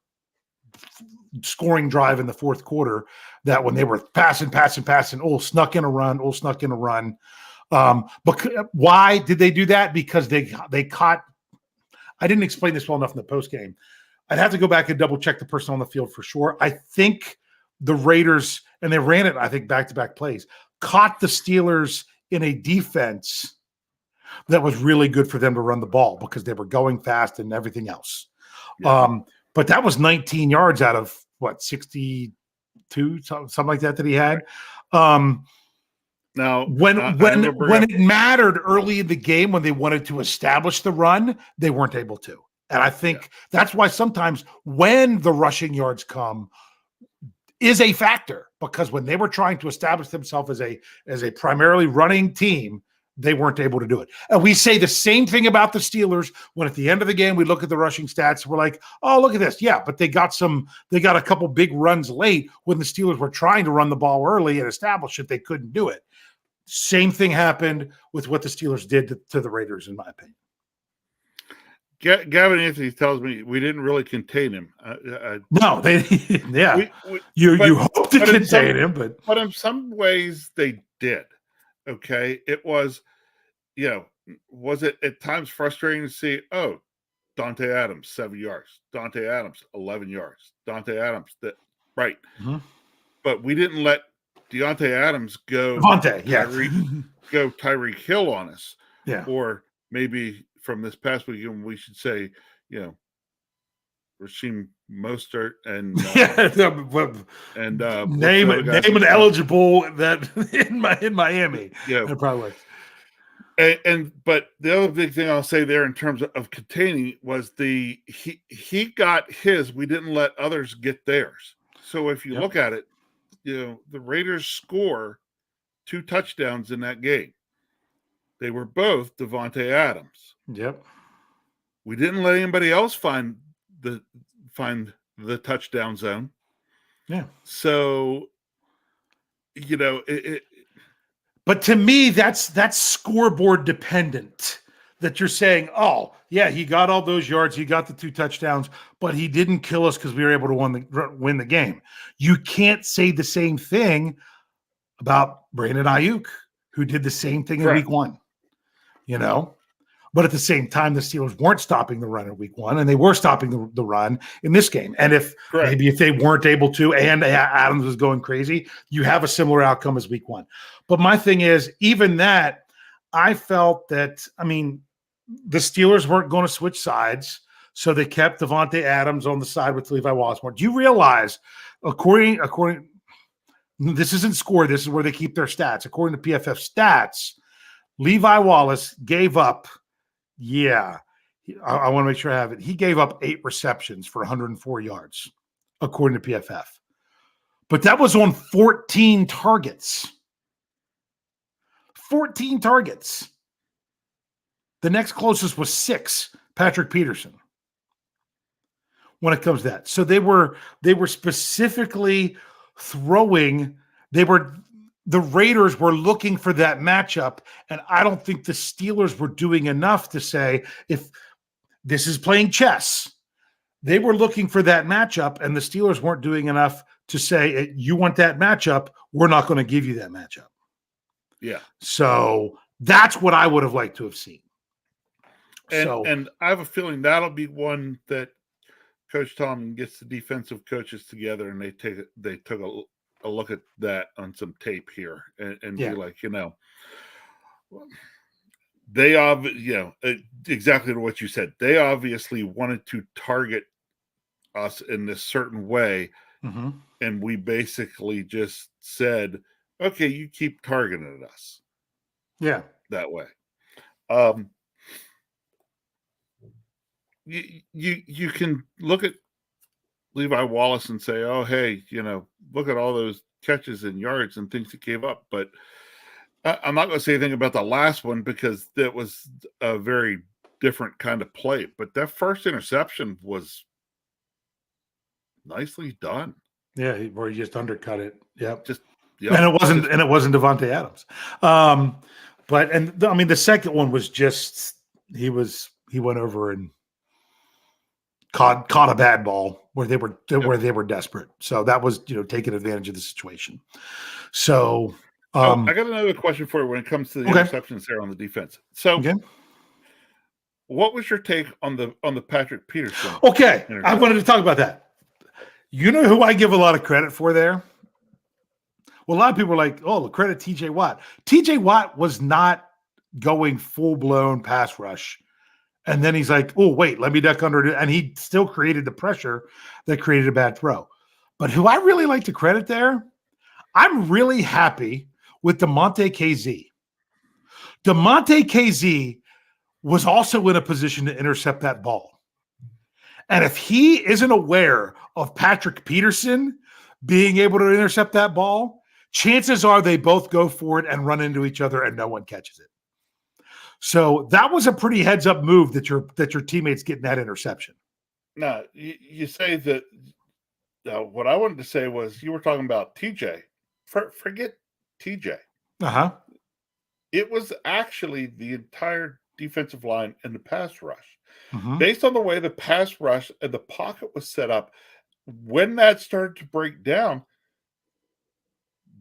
scoring drive in the fourth quarter that when they were passing, snuck in a run. But why did they do that? Because they caught. I didn't explain this well enough in the post game. I'd have to go back and double check the person on the field for sure. I think the Raiders, and they ran it, I think, back-to-back plays, caught the Steelers in a defense that was really good for them to run the ball because they were going fast and everything else. Yeah. But that was 19 yards out of, 62, something like that he had. Now, when it mattered early in the game, when they wanted to establish the run, they weren't able to. And I think that's why sometimes when the rushing yards come is a factor, because when they were trying to establish themselves as a primarily running team, they weren't able to do it. And we say the same thing about the Steelers when at the end of the game we look at the rushing stats. We're like, oh, look at this. Yeah, but they got a couple big runs late when the Steelers were trying to run the ball early and establish it. They couldn't do it. Same thing happened with what the Steelers did to the Raiders, in my opinion. Gavin Anthony tells me we didn't really contain him. No, they, yeah. You hope to contain him, but in some ways they did. Okay, it was, was it at times frustrating to see? Oh, Dante Adams 7 yards, Dante Adams 11 yards, Dante Adams right. Mm-hmm. But we didn't let Deontay Adams go. Go Tyreek Hill on us. Yeah, or maybe. From this past weekend, we should say, Rasheem Mostert and name an eligible that in Miami. Yeah, probably. But the other big thing I'll say there in terms of containing was he got his. We didn't let others get theirs. So if you look at it, the Raiders score 2 touchdowns in that game. They were both Davante Adams. Yep. We didn't let anybody else find the touchdown zone. Yeah. So, but to me, that's scoreboard dependent. That you're saying, oh yeah, he got all those yards, he got the 2 touchdowns, but he didn't kill us because we were able to win the game. You can't say the same thing about Brandon Ayuk, who did the same thing in week 1. But at the same time, the Steelers weren't stopping the run in week 1, and they were stopping the run in this game. And if they weren't able to, and Adams was going crazy, you have a similar outcome as week 1. But my thing is, even that, I felt that, the Steelers weren't going to switch sides, so they kept Devontae Adams on the side with Levi Wallace more. Do you realize, according, this isn't score, this is where they keep their stats. According to PFF stats, Levi Wallace gave up, I want to make sure I have it. He gave up 8 receptions for 104 yards, according to PFF. But that was on 14 targets. 14 targets. The next closest was 6, Patrick Peterson. When it comes to that. So they were specifically throwing, the Raiders were looking for that matchup, and I don't think the Steelers were doing enough to say, if this is playing chess, they were looking for that matchup, and the Steelers weren't doing enough to say, you want that matchup, we're not going to give you that matchup. Yeah. So that's what I would have liked to have seen. And I have a feeling that'll be one that Coach Tom gets the defensive coaches together, and they took a look at that on some tape here and be like, they exactly what you said. They obviously wanted to target us in this certain way. Mm-hmm. And we basically just said, okay, you keep targeting us. Yeah. That way. You can look at Levi Wallace and say, oh, hey, look at all those catches and yards and things he gave up. But I'm not going to say anything about the last one because that was a very different kind of play. But that first interception was nicely done. Yeah, where he just undercut it. Yep. Yep. And it wasn't Devontae Adams. The second one was just he went over and caught a bad ball where they were desperate. So that was taking advantage of the situation. So I got another question for you when it comes to the interceptions there on the defense. So what was your take on the Patrick Peterson? Okay, I wanted to talk about that. You know who I give a lot of credit for there? Well, a lot of people are like, oh, credit TJ Watt. TJ Watt was not going full-blown pass rush. And then he's like, oh, wait, let me duck under it. And he still created the pressure that created a bad throw. But who I really like to credit there, I'm really happy with DeMonte KZ. DeMonte KZ was also in a position to intercept that ball. And if he isn't aware of Patrick Peterson being able to intercept that ball, chances are they both go for it and run into each other and no one catches it. So that was a pretty heads-up move that your teammates getting that interception. Now, you say that what I wanted to say was you were talking about TJ. Forget TJ. Uh-huh. It was actually the entire defensive line and the pass rush. Mm-hmm. Based on the way the pass rush and the pocket was set up, when that started to break down,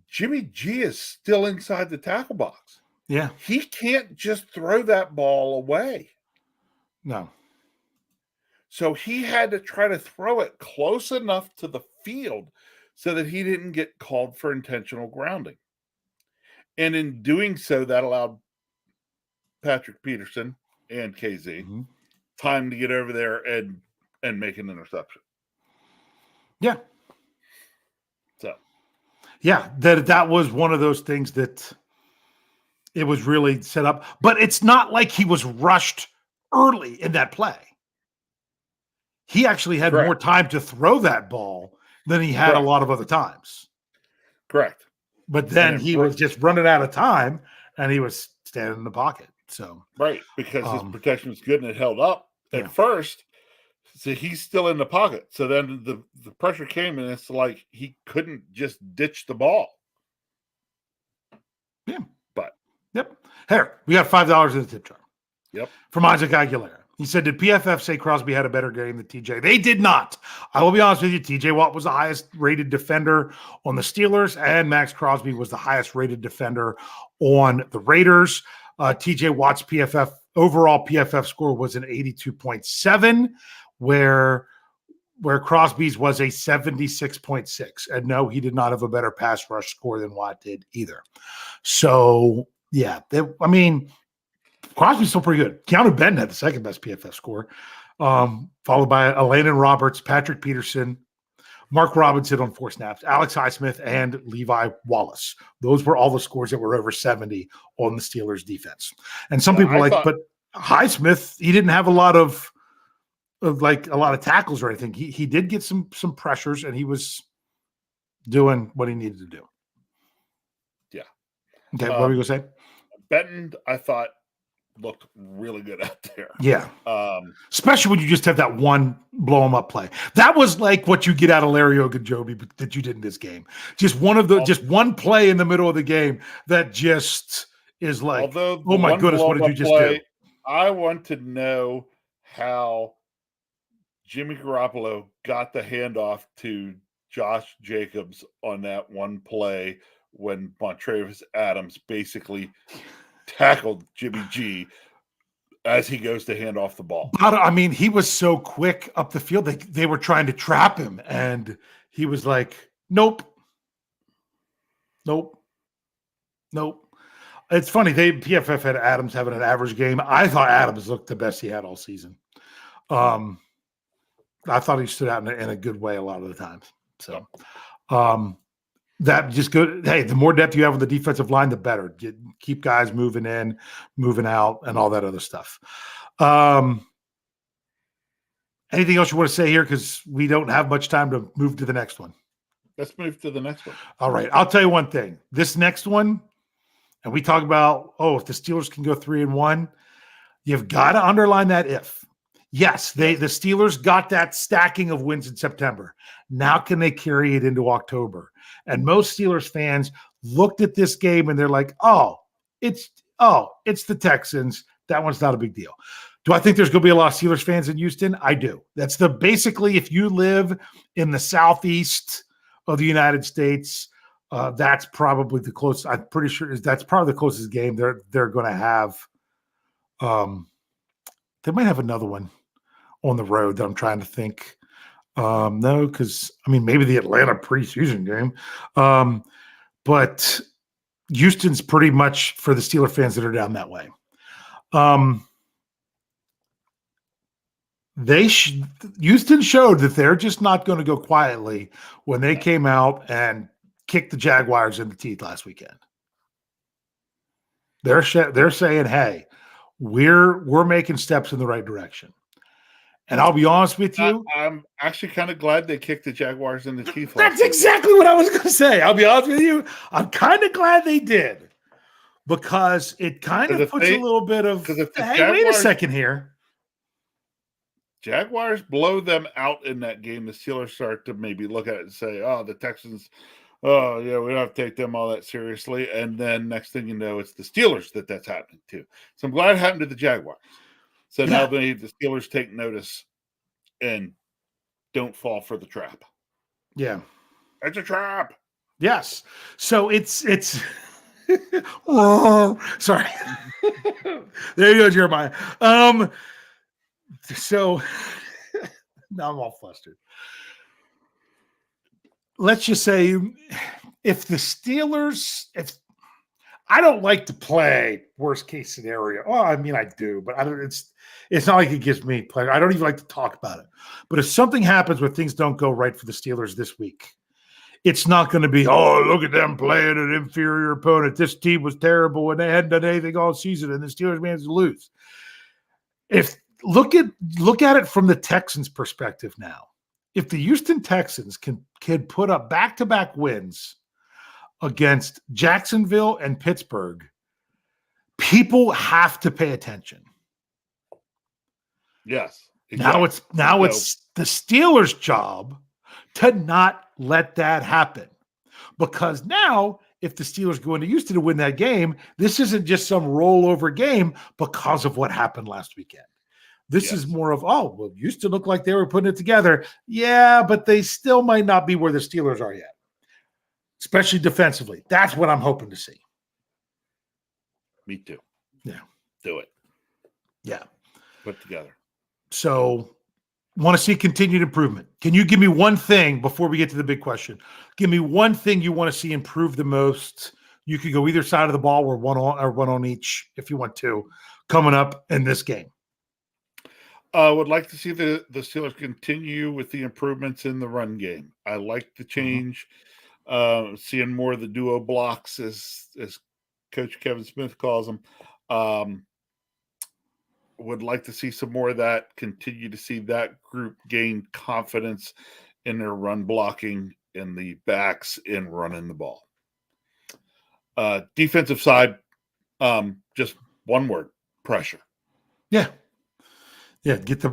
Jimmy G is still inside the tackle box. Yeah. He can't just throw that ball away. No. So he had to try to throw it close enough to the field so that he didn't get called for intentional grounding. And in doing so, that allowed Patrick Peterson and KZ time to get over there and make an interception. Yeah. So. Yeah, that was one of those things that it was really set up. But it's not like he was rushed early in that play. He actually had more time to throw that ball than he had a lot of other times. Correct. But then he was just running out of time, and he was standing in the pocket. So because his protection was good and it held up. at first. So he's still in the pocket. So then the pressure came, and it's like he couldn't just ditch the ball. Yeah. But yep. Here, we got $5 in the tip jar. Yep. From Isaac Aguilera. He said, did PFF say Crosby had a better game than TJ? They did not. I will be honest with you. TJ Watt was the highest rated defender on the Steelers, and Max Crosby was the highest rated defender on the Raiders. TJ Watt's overall PFF score was an 82.7, where Crosby's was a 76.6. And no, he did not have a better pass rush score than Watt did either. So, yeah, Crosby's still pretty good. Keanu Benton had the second best PFF score, followed by Elandon Roberts, Patrick Peterson, Mark Robinson on 4 snaps, Alex Highsmith, and Levi Wallace. Those were all the scores that were over 70 on the Steelers defense. And some people but Highsmith, he didn't have a lot of tackles or anything. He did get some pressures, and he was doing what he needed to do. Yeah. Okay, what were you going to say? Benton, I thought, looked really good out there. Yeah. Especially when you just have that one blow him up play. That was like what you get out of Larry Ogunjobi that you did in this game. Just one play in the middle of the game that just is like, oh my goodness, what did you just do? I want to know how Jimmy Garoppolo got the handoff to Josh Jacobs on that one play when Montravius Adams basically tackled Jimmy G as he goes to hand off the ball. But he was so quick up the field. They were trying to trap him, and he was like, nope. It's funny. PFF had Adams having an average game. I thought Adams looked the best he had all season. I thought he stood out in a good way a lot of the times. So, that just good. Hey, the more depth you have on the defensive line, the better. Keep guys moving in, moving out, and all that other stuff. Anything else you want to say here? Because we don't have much time to move to the next one. Let's move to the next one. All right. I'll tell you one thing. This next one, and we talk about, if the Steelers can go 3-1, you've got to underline that if. Yes, the Steelers got that stacking of wins in September. Now can they carry it into October? And most Steelers fans looked at this game and they're like, it's the Texans. That one's not a big deal. Do I think there's going to be a lot of Steelers fans in Houston? I do. That's basically if you live in the southeast of the United States, that's probably the closest. I'm pretty sure that's probably the closest game they're going to have. They might have another one on the road that I'm trying to think. No, because maybe the Atlanta preseason game. But Houston's pretty much for the Steeler fans that are down that way. Houston showed that they're just not going to go quietly when they came out and kicked the Jaguars in the teeth last weekend. They're saying, hey, we're making steps in the right direction. And I'll be honest with you. I'm actually kind of glad they kicked the Jaguars in the teeth. That's exactly what I was going to say. I'll be honest with you. I'm kind of glad they did, because it kind of puts a little bit of, hey, wait a second here. Jaguars blow them out in that game. The Steelers start to maybe look at it and say, the Texans, we don't have to take them all that seriously. And then next thing you know, it's the Steelers that's happening to. So I'm glad it happened to the Jaguars. So now the Steelers take notice and don't fall for the trap. Yeah. It's a trap. Yes. So it's oh, sorry. There you go, Jeremiah. So now I'm all flustered. Let's just say if the Steelers, I don't like to play worst case scenario. Well, I do, but I don't. It's not like it gives me pleasure. I don't even like to talk about it. But if something happens where things don't go right for the Steelers this week, it's not going to be, look at them playing an inferior opponent. This team was terrible and they hadn't done anything all season, and the Steelers managed to lose. Look at it from the Texans' perspective now. If the Houston Texans can put up back-to-back wins against Jacksonville and Pittsburgh, people have to pay attention. Yes. Exactly. Now it's the Steelers' job to not let that happen. Because now, if the Steelers go into Houston to win that game, this isn't just some rollover game because of what happened last weekend. This is more of, Houston looked like they were putting it together. Yeah, but they still might not be where the Steelers are yet, especially defensively. That's what I'm hoping to see. Me too. Yeah. Do it. Yeah. Put together. So, want to see continued improvement. Can you give me one thing before we get to the big question? Give me one thing you want to see improve the most. You could go either side of the ball or one on each if you want to, coming up in this game. I would like to see the Steelers continue with the improvements in the run game. I like the change, seeing more of the duo blocks, as Coach Kevin Smith calls them. Would like to see some more of that, continue to see that group gain confidence in their run blocking and the backs in running the ball. Defensive side, just one word, pressure. Yeah. Here, this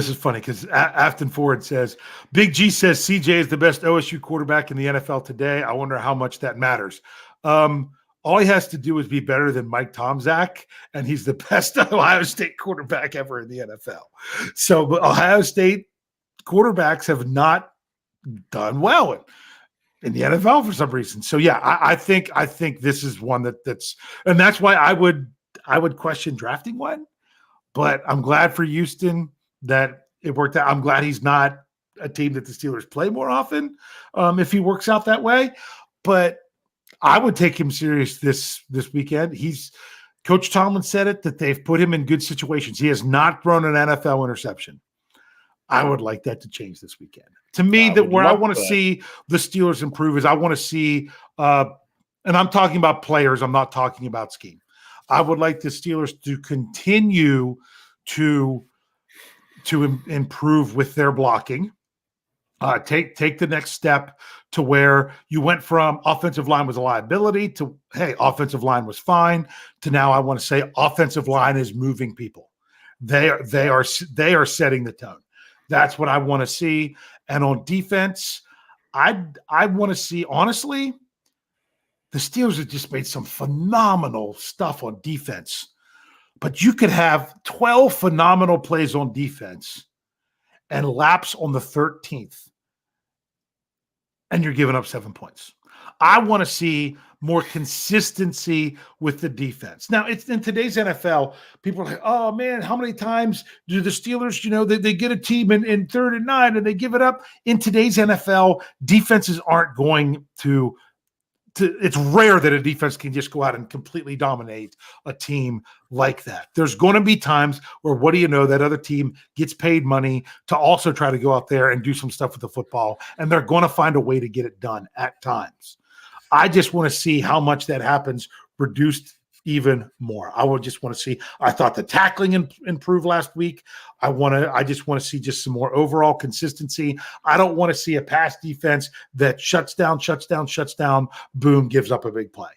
is funny because Afton Ford says, Big G says CJ is the best OSU quarterback in the NFL today. I wonder how much that matters. All he has to do is be better than Mike Tomczak, and he's the best Ohio State quarterback ever in the NFL. So, but Ohio State quarterbacks have not done well in the NFL for some reason. So, yeah, I think this is one that's, and that's why I would question drafting one. But I'm glad for Houston that it worked out. I'm glad he's not a team that the Steelers play more often if he works out that way. But I would take him serious this weekend. Coach Tomlin said it, that they've put him in good situations. He has not thrown an NFL interception. I would like that to change this weekend. To me, that where I want to see the Steelers improve is I want to see, and I'm talking about players. I'm not talking about scheme. I would like the Steelers to continue to improve with their blocking. Take the next step to where you went from offensive line was a liability to, hey, offensive line was fine, to now I want to say offensive line is moving people. They are setting the tone. That's what I want to see. And on defense, I want to see, honestly, the Steelers have just made some phenomenal stuff on defense. But you could have 12 phenomenal plays on defense and lapse on the 13th, and you're giving up 7 points. I want to see more consistency with the defense. Now, it's in today's NFL, people are like, oh, man, how many times do the Steelers, they get a team in 3rd and 9 and they give it up? In today's NFL, defenses aren't going to it's rare that a defense can just go out and completely dominate a team like that. There's going to be times where, what do you know, that other team gets paid money to also try to go out there and do some stuff with the football, and they're going to find a way to get it done at times. I just want to see how much that happens reduced even more. I would just want to see. I thought the tackling improved last week. I just want to see just some more overall consistency. I don't want to see a pass defense that shuts down, boom, gives up a big play.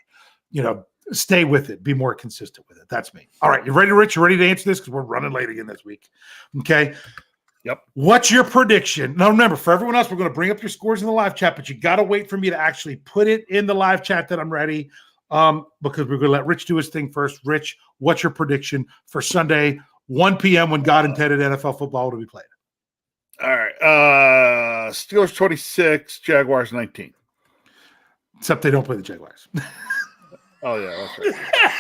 Stay with it. Be more consistent with it. That's me. All right, you ready, Rich? You ready to answer this? Because we're running late again this week. Okay. Yep. What's your prediction? Now, remember, for everyone else, we're going to bring up your scores in the live chat, but you got to wait for me to actually put it in the live chat that I'm ready. Because we're going to let Rich do his thing first. Rich, what's your prediction for Sunday, 1 p.m. when God intended NFL football to be played? All right. Steelers 26, Jaguars 19. Except they don't play the Jaguars. Oh, yeah, that's right.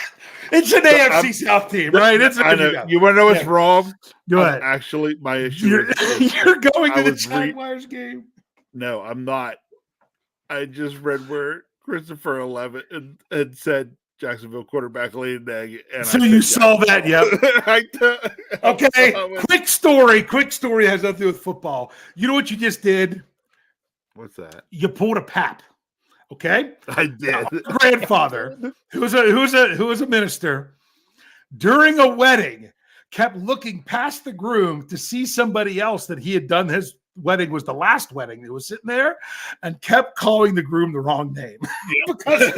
It's an AFC South team, right? I know. You want to know what's wrong? Go ahead. Actually, my issue you're going to the Jaguars game. No, I'm not. I just read where Christopher 11 and said Jacksonville quarterback laid an egg. And so you saw that, yep. Okay, quick story has nothing to do with football. You know what you just did? What's that? You pulled a pap. Okay, I did. Now, my grandfather, who was a minister, during a wedding, kept looking past the groom to see somebody else that he had done his wedding was the last wedding that was sitting there and kept calling the groom the wrong name. Because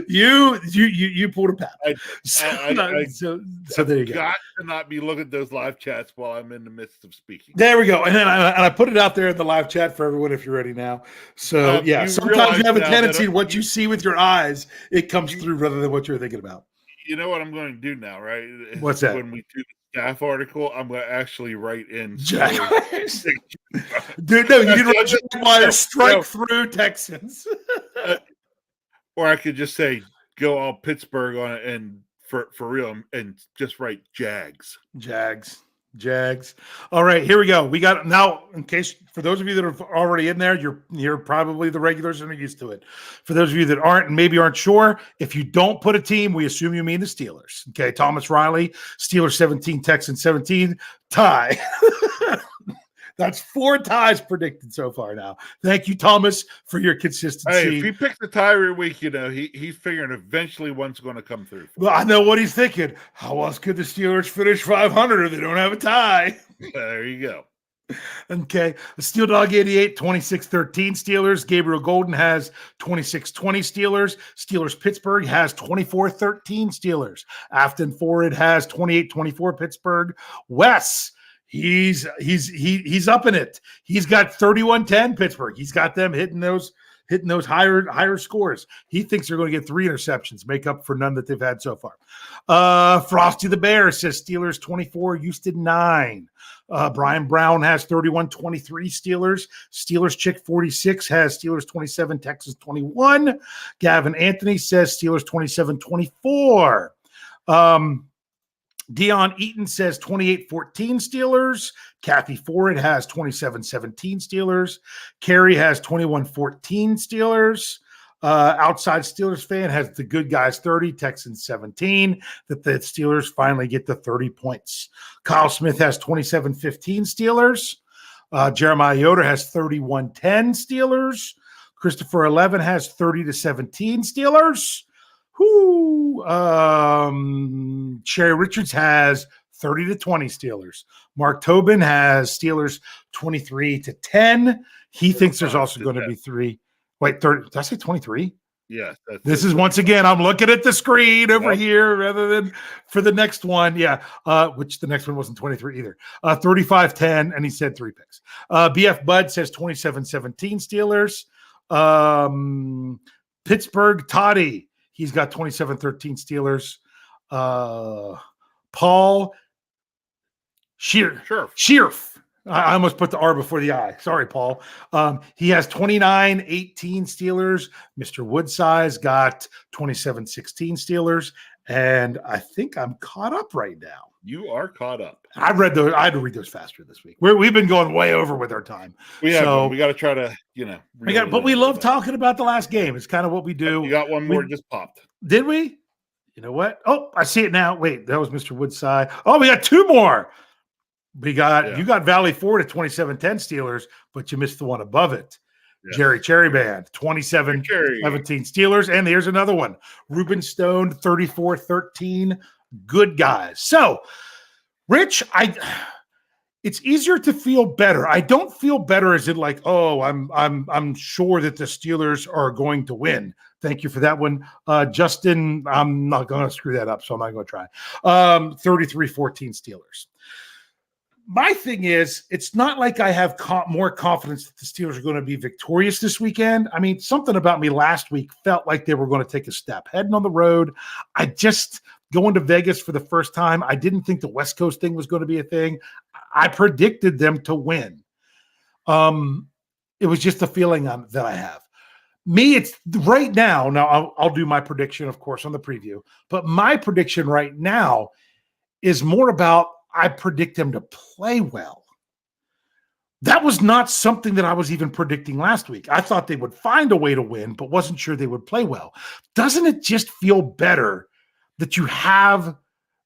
you pulled a pat. So there you go. Got to not be looking at those live chats while I'm in the midst of speaking. There we go. And then I put it out there in the live chat for everyone if you're ready now. So sometimes you have a tendency, what you see with your eyes, it comes through rather than what you're thinking about. You know what I'm going to do now, right? What's that? When we do the staff article, I'm going to actually write in. Dude, no, you didn't write Jaguars strike through Texans. Or I could just say, go all Pittsburgh on it and for real and just write Jags. All right, here we go. We got now, in case for those of you that are already in there, you're probably the regulars and are used to it. For those of you that aren't and maybe aren't sure, if you don't put a team, we assume you mean the Steelers. Okay, Thomas Riley, Steelers 17, Texans 17, tie. That's 4 ties predicted so far now. Thank you, Thomas, for your consistency. Hey, if he picks the tie every week, he's figuring eventually one's going to come through. Well, I know what he's thinking. How else could the Steelers finish 500 if they don't have a tie? There you go. Okay. The Steel Dog 88, 26-13 Steelers. Gabriel Golden has 26-20 Steelers. Steelers Pittsburgh has 24-13 Steelers. Afton Forward has 28-24 Pittsburgh. Wes, he's up in it. He's got 31-10 Pittsburgh. He's got them hitting those higher scores. He thinks they're going to get 3 interceptions, make up for none that they've had so far. Frosty the Bear says Steelers 24, Houston 9. Brian Brown has 31-23 Steelers. Steelers Chick 46 has Steelers 27, Texas 21. Gavin Anthony says Steelers 27-24. Dion Eaton says 28-14 Steelers. Kathy Ford has 27-17 Steelers. Carrie has 21-14 Steelers. Outside Steelers fan has the good guys 30, Texans 17, that the Steelers finally get the 30 points. Kyle Smith has 27-15 Steelers. Jeremiah Yoder has 31-10 Steelers. Christopher 11 has 30-17 Steelers. Sherry Richards has 30-20 Steelers. Mark Tobin has Steelers 23-10. He thinks there's also going to be 3. Wait, 30. Did I say 23? Yes. This is once again, I'm looking at the screen over here rather than for the next one. Yeah. Which the next one wasn't 23 either. 35-10, and he said 3 picks. BF Bud says 27-17 Steelers. Pittsburgh Toddy. He's got 27-13 Steelers. Paul Shearf. I almost put the R before the I. Sorry, Paul. He has 29-18 Steelers. Mr. Woodsize got 27-16 Steelers. And I think I'm caught up right now. You are caught up. I had to read those faster this week. We've been going way over with our time. We got to try to, but we love talking about the last game. It's kind of what we do. You got one more just popped. Did we? You know what? Oh, I see it now. Wait, that was Mr. Woodside. Oh, we got 2 more. You got Valley Ford at 27-10 Steelers, but you missed the one above it. Yes. Jerry Cherry Band, 27-17 Steelers. And here's another one. Ruben Stone, 34-13 Good Guys. So, Rich, it's easier to feel better. I don't feel better as in like, oh, I'm sure that the Steelers are going to win. Thank you for that one. Justin, I'm not going to screw that up, so I'm not going to try. 33-14 Steelers. My thing is, it's not like I have more confidence that the Steelers are going to be victorious this weekend. I mean, something about me last week felt like they were going to take a step. Heading on the road, going to Vegas for the first time, I didn't think the West Coast thing was going to be a thing. I predicted them to win. It was just a feeling that I have. Me, it's right now. Now, I'll do my prediction, of course, on the preview. But my prediction right now is more about I predict them to play well. That was not something that I was even predicting last week. I thought they would find a way to win, but wasn't sure they would play well. Doesn't it just feel better that you have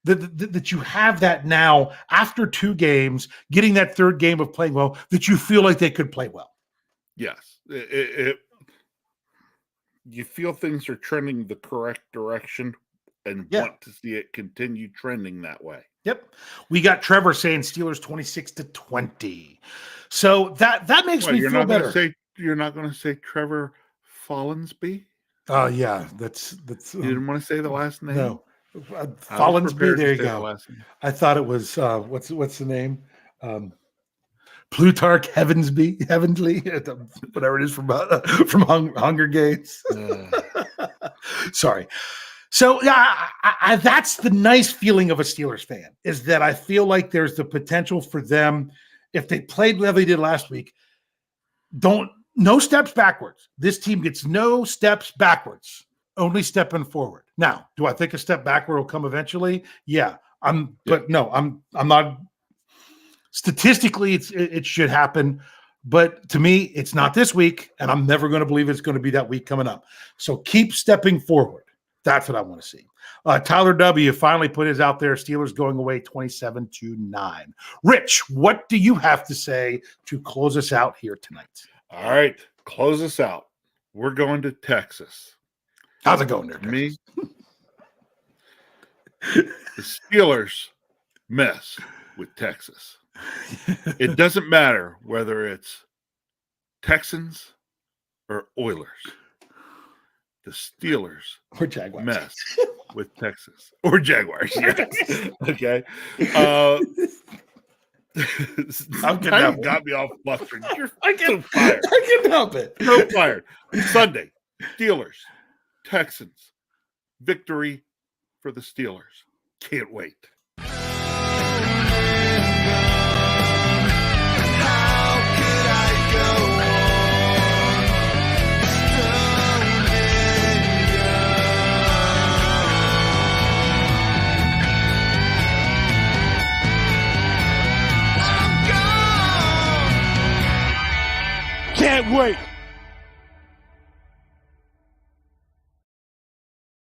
that now after 2 games, getting that 3rd game of playing well, that you feel like they could play well? Yes. You feel things are trending the correct direction and want to see it continue trending that way. Yep. We got Trevor saying Steelers 26-20. So that makes me feel better. You're not going to say Trevor Follansby? Oh yeah, that's you didn't want to say the last name? No. Follansby, there you go. I thought it was what's the name? Plutarch Heavensley, whatever it is from Hunger Games. Sorry. So yeah, that's the nice feeling of a Steelers fan, is that I feel like there's the potential for them, if they played the way they did last week, no steps backwards. This team gets no steps backwards, only stepping forward. Now, do I think a step backward will come eventually? Yeah. But no, I'm not. Statistically, it should happen, but to me, it's not this week, and I'm never going to believe it's going to be that week coming up. So keep stepping forward. That's what I want to see. Tyler W. finally put his out there. Steelers going away 27-9. Rich, what do you have to say to close us out here tonight? All right, close us out. We're going to Texas. How's it going there, Texas? The Steelers mess with Texas. It doesn't matter whether it's Texans or Oilers. The Steelers or Jaguars mess with Texas or Jaguars. Yes. Okay. Got me all flustered. I can't help it. So fired. Sunday, Steelers, Texans, victory for the Steelers. Can't wait. Can't wait.